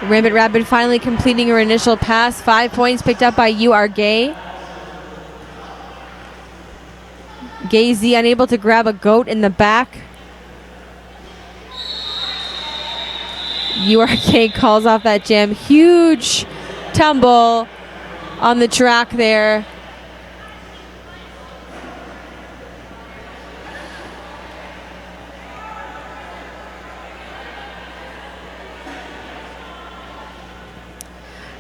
Rampant Rabid finally completing her initial pass. 5 points picked up by You Are Gay. Gay Z unable to grab a goat in the back. You Are Gay calls off that jam. Huge tumble on the track there.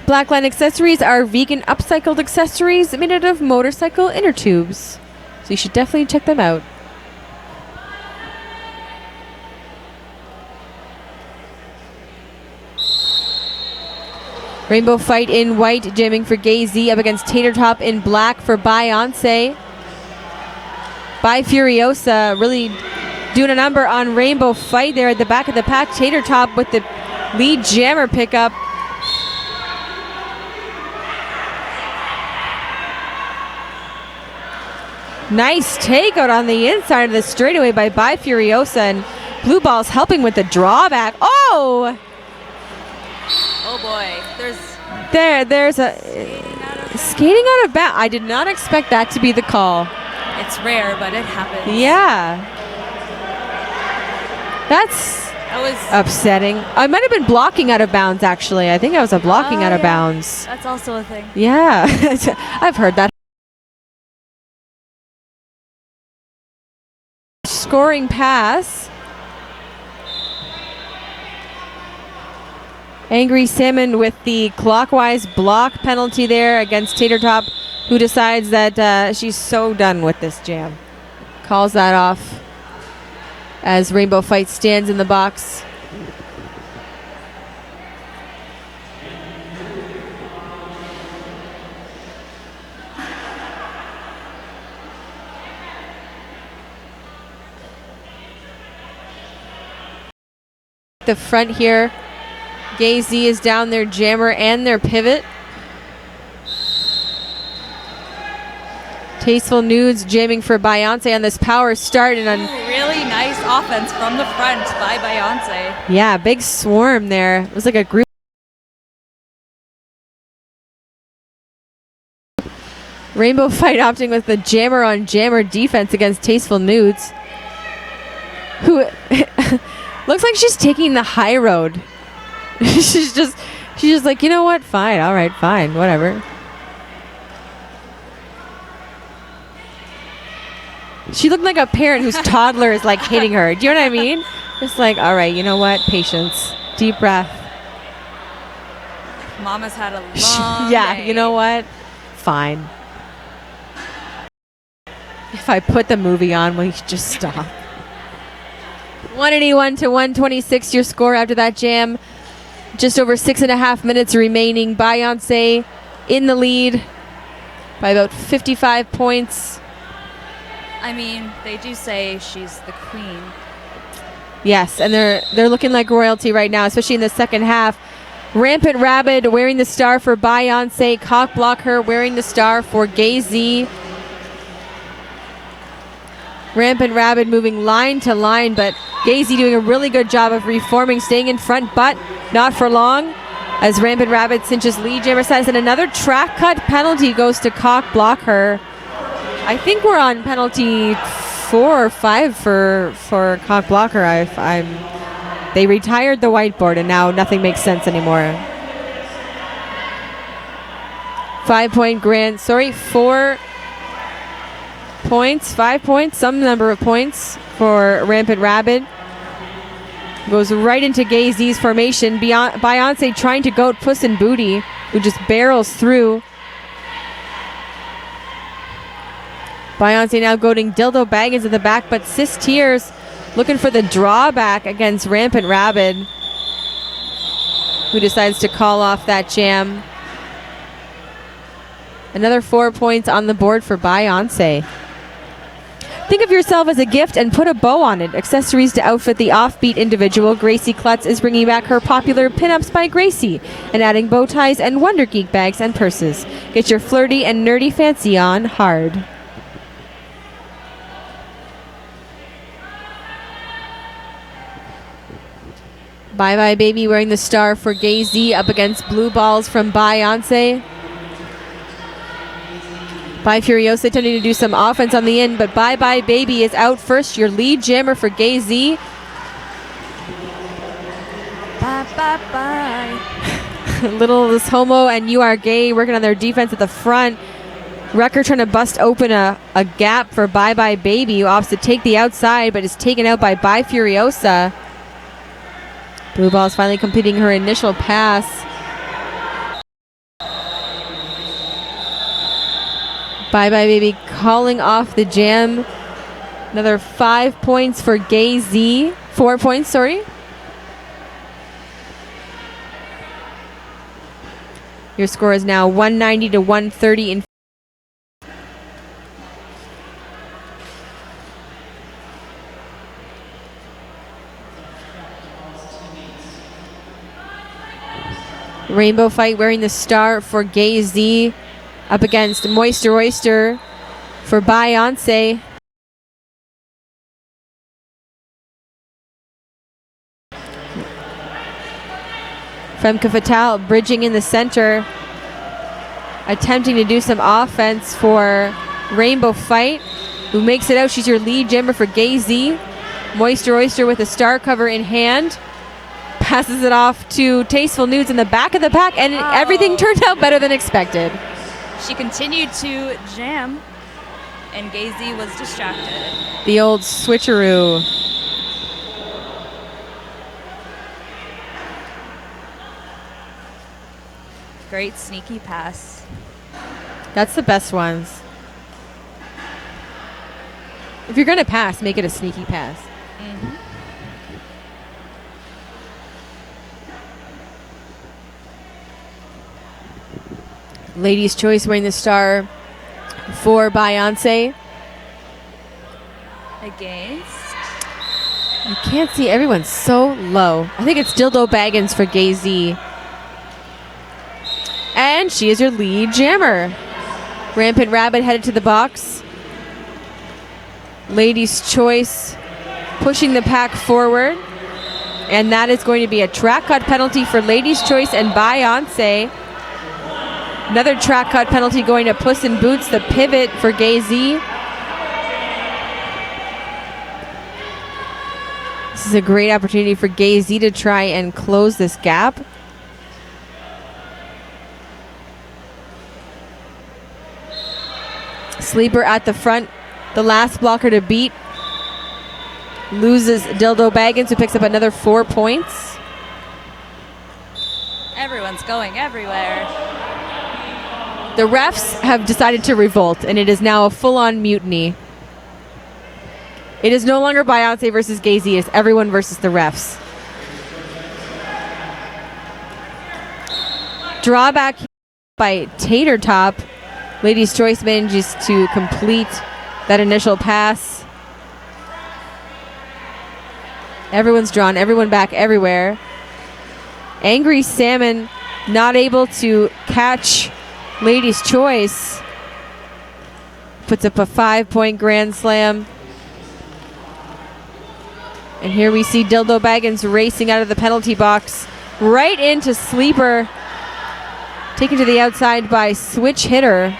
Blackline accessories are vegan upcycled accessories made out of motorcycle inner tubes. So you should definitely check them out. Rainbow Fight in white, jamming for Gay Z up against Tater Top in black for Beyonce. By Furiosa really doing a number on Rainbow Fight there at the back of the pack. Tater Top with the lead jammer pickup. Nice takeout on the inside of the straightaway by Furiosa, and Blue Ball's helping with the drawback. Oh! Oh boy, there's a skating out of bounds. I did not expect that to be the call. It's rare, but it happens. Yeah. That was upsetting. I might have been blocking out of bounds, actually. I think I was a blocking out of bounds. That's also a thing. Yeah. I've heard that. Scoring pass. Angry Salmon with the clockwise block penalty there against Tater Top, who decides that she's so done with this jam. Calls that off as Rainbow Fight stands in the box. The front here. Gay Z is down their jammer and their pivot. Tasteful Nudes jamming for Beyonce on this power start. And really nice offense from the front by Beyonce. Yeah, big swarm there. It was like a group. Rainbow Fight opting with the jammer on jammer defense against Tasteful Nudes, who looks like she's taking the high road. she's just like, you know what? Fine. All right, fine. Whatever. She looked like a parent whose toddler is like hitting her. Do you know what I mean? Just like, all right, you know what? Patience. Deep breath. Mama's had a long Yeah, day. you know what? Fine. If I put the movie on, will you just stop? 181 to 126, your score after that jam. Just over 6.5 minutes remaining. Beyonce in the lead by about 55 points. I mean, they do say she's the queen. Yes, and they're looking like royalty right now, especially in the second half. Rampant Rabbit wearing the star for Beyonce. Cock Block Her wearing the star for Gay-Z. Rampant Rabbit moving line to line, but Gay-Z doing a really good job of reforming, staying in front, but not for long, as Rampant Rabbit cinches lead jammer status, and another track cut penalty goes to Cock Block Her. I think we're on penalty 4 or 5 for Cock Block Her. They retired the whiteboard, and now nothing makes sense anymore. 4 points, 5 points, some number of points for Rampant Rabbit. Goes right into Gay-Z's formation. Beyonce trying to goat Puss in Booty, who just barrels through. Beyonce now goading Dildo Baggins at the back, but Sis Tears looking for the drawback against Rampant Rabbit, who decides to call off that jam. Another 4 points on the board for Beyonce. Think of yourself as a gift and put a bow on it. Accessories to outfit the offbeat individual. Gracie Klutz is bringing back her popular Pinups by Gracie and adding bow ties and Wonder Geek bags and purses. Get your flirty and nerdy fancy on hard. Bye Bye Baby wearing the star for Gay-Z up against Blue Balls from Beyonce. Bye Furiosa attempting to do some offense on the end, but Bye Bye Baby is out first. Your lead jammer for Gay-Z. Bye, bye, bye. Little This Homo and You Are Gay working on their defense at the front. Wrecker trying to bust open a gap for Bye Bye Baby, who opts to take the outside, but is taken out by Bye Furiosa. Blue Ball's finally completing her initial pass. Bye Bye Baby calling off the jam. Another 5 points for Gay-Z. 4 points, sorry. Your score is now 190 to 130 in Rainbow Fight wearing the star for Gay-Z up against Moisture Oyster for Beyonce. Femke Fatale bridging in the center, attempting to do some offense for Rainbow Fight, who makes it out. She's your lead jammer for Gay-Z. Moisture Oyster with a star cover in hand. Passes it off to Tasteful Nudes in the back of the pack, and everything turned out better than expected. She continued to jam, and Gay-Z was distracted. The old switcheroo. Great sneaky pass. That's the best ones. If you're going to pass, make it a sneaky pass. Mm-hmm. Ladies' Choice wearing the star for Beyonce. Against? You can't see, everyone's so low. I think it's Dildo Baggins for Gay-Z. And she is your lead jammer. Rampant Rabbit headed to the box. Ladies' Choice pushing the pack forward. And that is going to be a track cut penalty for Ladies' Choice and Beyonce. Another track cut penalty going to Puss in Boots, the pivot for Gay-Z. This is a great opportunity for Gay-Z to try and close this gap. Sleeper at the front, the last blocker to beat. Loses Dildo Baggins, who picks up another 4 points. Everyone's hands going everywhere. The refs have decided to revolt, and it is now a full-on mutiny. It is no longer Beyonce versus Gazy. It's everyone versus the refs. Drawback by Tater Top. Ladies' Choice manages to complete that initial pass. Everyone's drawn, everyone back everywhere. Angry Salmon not able to catch Ladies' Choice. Puts up a 5-point grand slam. And here we see Dildo Baggins racing out of the penalty box right into Sleeper. Taken to the outside by Switch Hitter.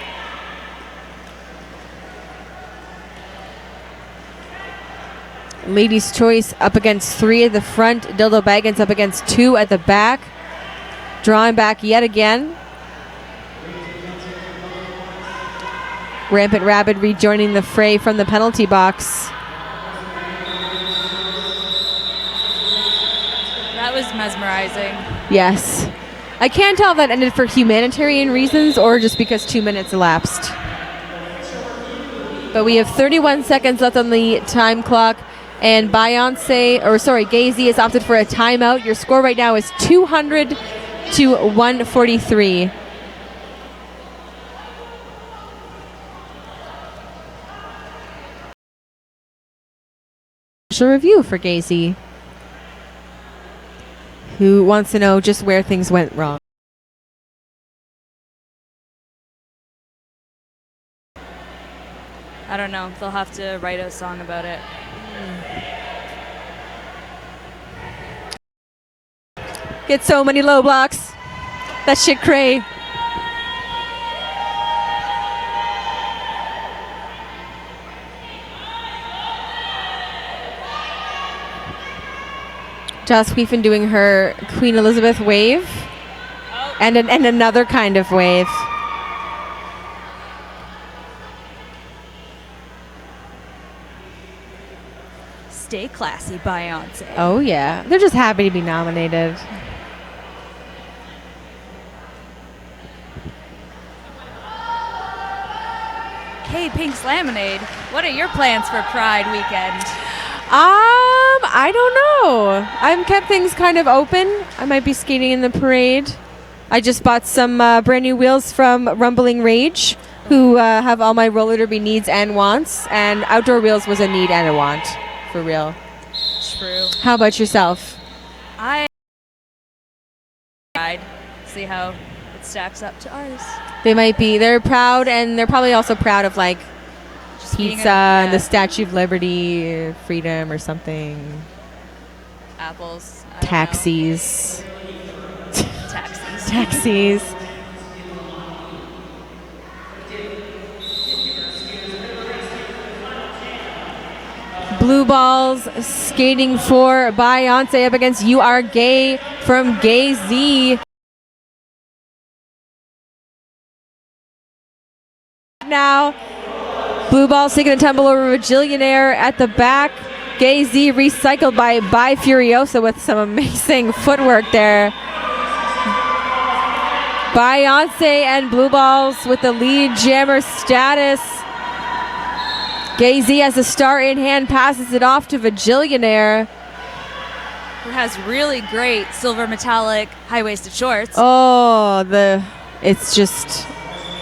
Ladies' Choice up against 3 at the front. Dildo Baggins up against 2 at the back. Drawing back yet again. Rampant Rabbit rejoining the fray from the penalty box. That was mesmerizing. Yes. I can't tell if that ended for humanitarian reasons or just because 2 minutes elapsed. But we have 31 seconds left on the time clock, and Gazy has opted for a timeout. Your score right now is 200 to 143. Review for Gazy, who wants to know just where things went wrong. I don't know. They'll have to write a song about it. Get so many low blocks. That shit cray. Joss Wheaton doing her Queen Elizabeth wave. Oh. And another kind of wave. Stay classy, Beyonce. Oh, yeah. They're just happy to be nominated. Hey, Pink's Lemonade, what are your plans for Pride weekend? I don't know. I've kept things kind of open. I might be skating in the parade. I just bought some brand new wheels from Rumbling Rage, who have all my roller derby needs and wants. And outdoor wheels was a need and a want, for real. True. How about yourself? I ride, see how it stacks up to ours. They might be. They're proud, and they're probably also proud of like Just pizza and the Statue of Liberty, freedom or something. Apples. Taxis. Taxis. Taxis. Blue Balls skating for Beyonce up against You Are Gay from Gazy. Now, Blue Balls taking a tumble over Bajillionaire at the back. Gazy recycled by Furiosa with some amazing footwork there. Beyonce and Blue Balls with the lead jammer status. Gazy has a star in hand, passes it off to Bajillionaire. Who has really great silver metallic high-waisted shorts. Oh, it's just,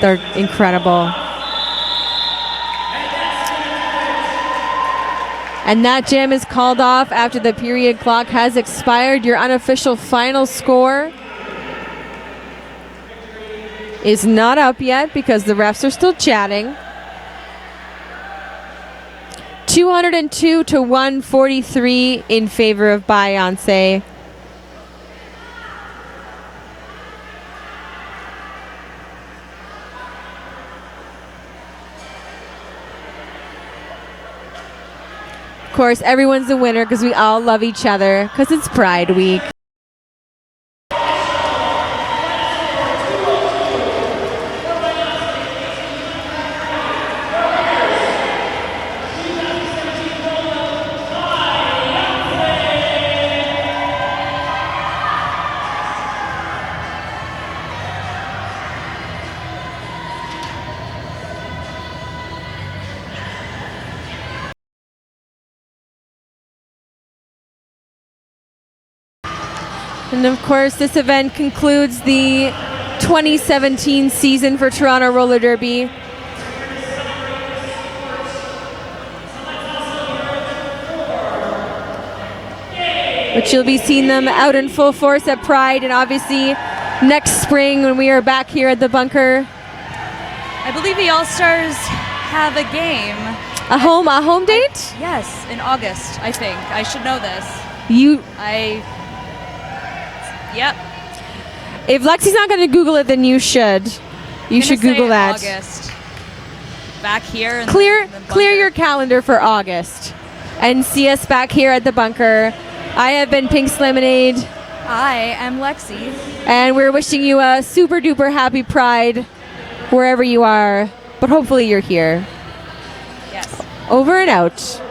they're incredible. And that jam is called off after the period clock has expired. Your unofficial final score is not up yet because the refs are still chatting. 202 to 143 in favor of Beyonce. Of course, everyone's a winner because we all love each other because it's Pride Week. And of course, this event concludes the 2017 season for Toronto Roller Derby. Which you'll be seeing them out in full force at Pride, and obviously next spring when we are back here at the bunker. I believe the All-Stars have a game. A home date? Yes, in August, I think. I should know this. Yep. If Lexi's not going to Google it, then you should. You should Google that. August. Back here. In Clear the your calendar for August, and see us back here at the bunker. I have been Pink's Lemonade. I am Lexi. And we're wishing you a super duper happy Pride wherever you are, but hopefully you're here. Yes. Over and out.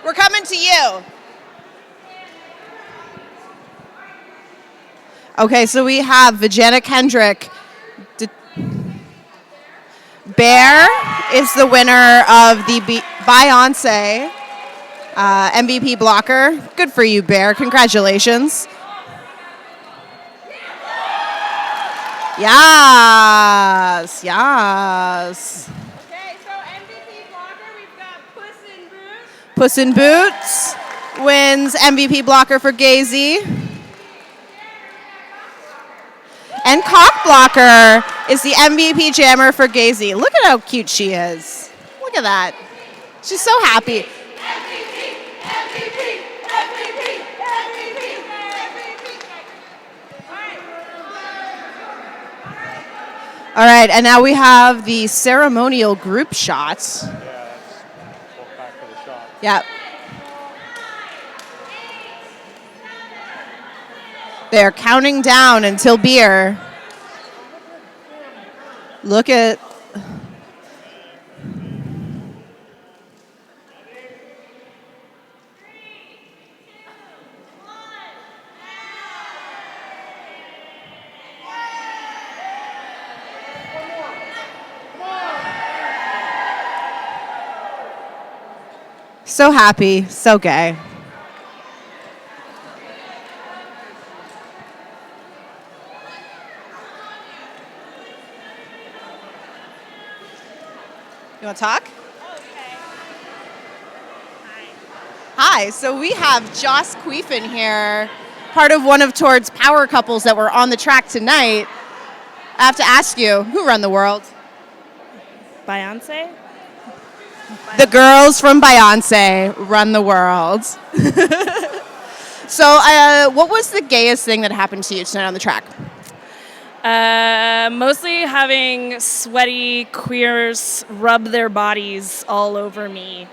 We're coming to you. Okay, so we have Vijana Kendrick. Bear is the winner of the Beyonce MVP blocker. Good for you, Bear. Congratulations. Yes, yes. Okay, so MVP blocker, we've got Puss in Boots. Puss in Boots wins MVP blocker for Gazy. And Cock Blocker is the MVP jammer for Gazy. Look at how cute she is. Look at that. She's so happy. All right, and now we have the ceremonial group shots. Yeah, that's walk back for the shot. Yep. They're counting down until beer. Look at... So happy, so gay. You want to talk? Okay. Hi, so we have Joss Queefin here, part of one of TORD's power couples that were on the track tonight. I have to ask you, who run the world? Beyonce? The girls from Beyonce run the world. So, what was the gayest thing that happened to you tonight on the track? Mostly having sweaty queers rub their bodies all over me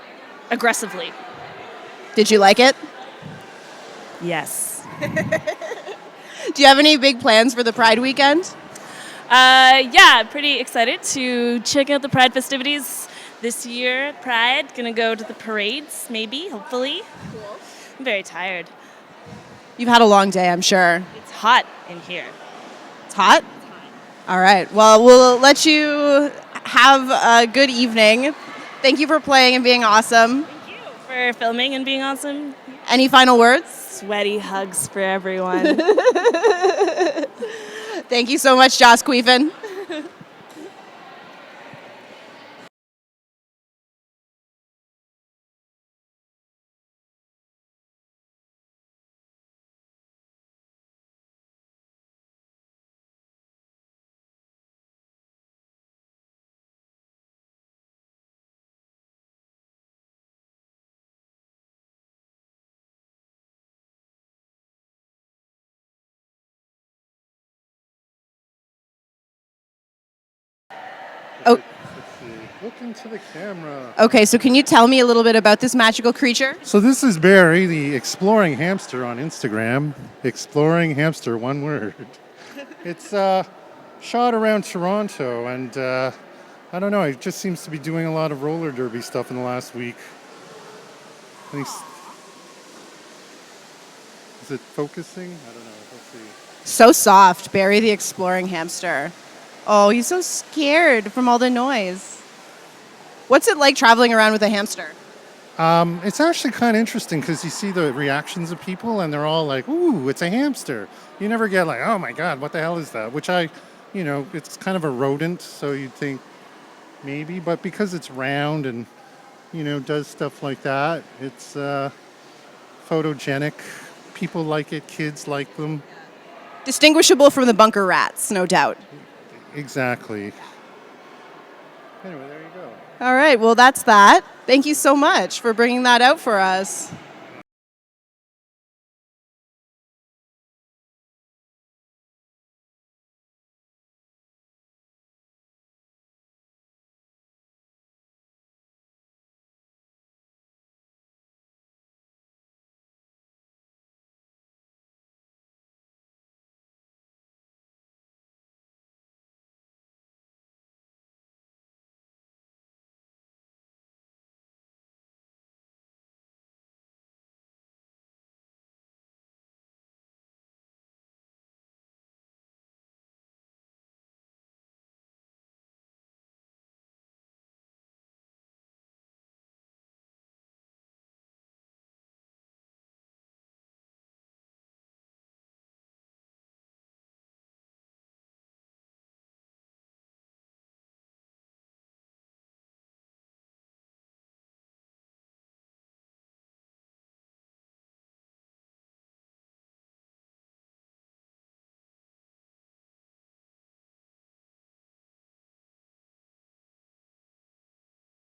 aggressively. Did you like it? Yes. Do you have any big plans for the Pride weekend? Yeah, pretty excited to check out the Pride festivities this year at Pride. Gonna go to the parades, maybe, hopefully. Cool. I'm very tired. You've had a long day, I'm sure. It's hot in here. It's hot? All right. Well, we'll let you have a good evening. Thank you for playing and being awesome. Thank you for filming and being awesome. Any final words? Sweaty hugs for everyone. Thank you so much, Joss Queefin. Look into the camera. Okay, so can you tell me a little bit about this magical creature? So this is Barry, the exploring hamster on Instagram. Exploring hamster, one word. It's shot around Toronto, and I don't know, it just seems to be doing a lot of roller derby stuff in the last week. Is it focusing? I don't know. Let's see. So soft, Barry the exploring hamster. Oh, he's so scared from all the noise. What's it like traveling around with a hamster? It's actually kind of interesting because you see the reactions of people and they're all like, ooh, it's a hamster. You never get like, oh my God, what the hell is that? Which it's kind of a rodent, so you'd think maybe, but because it's round and, does stuff like that, it's photogenic. People like it, kids like them. Distinguishable from the bunker rats, no doubt. Exactly. Anyway, there you go. All right, well, that's that. Thank you so much for bringing that out for us.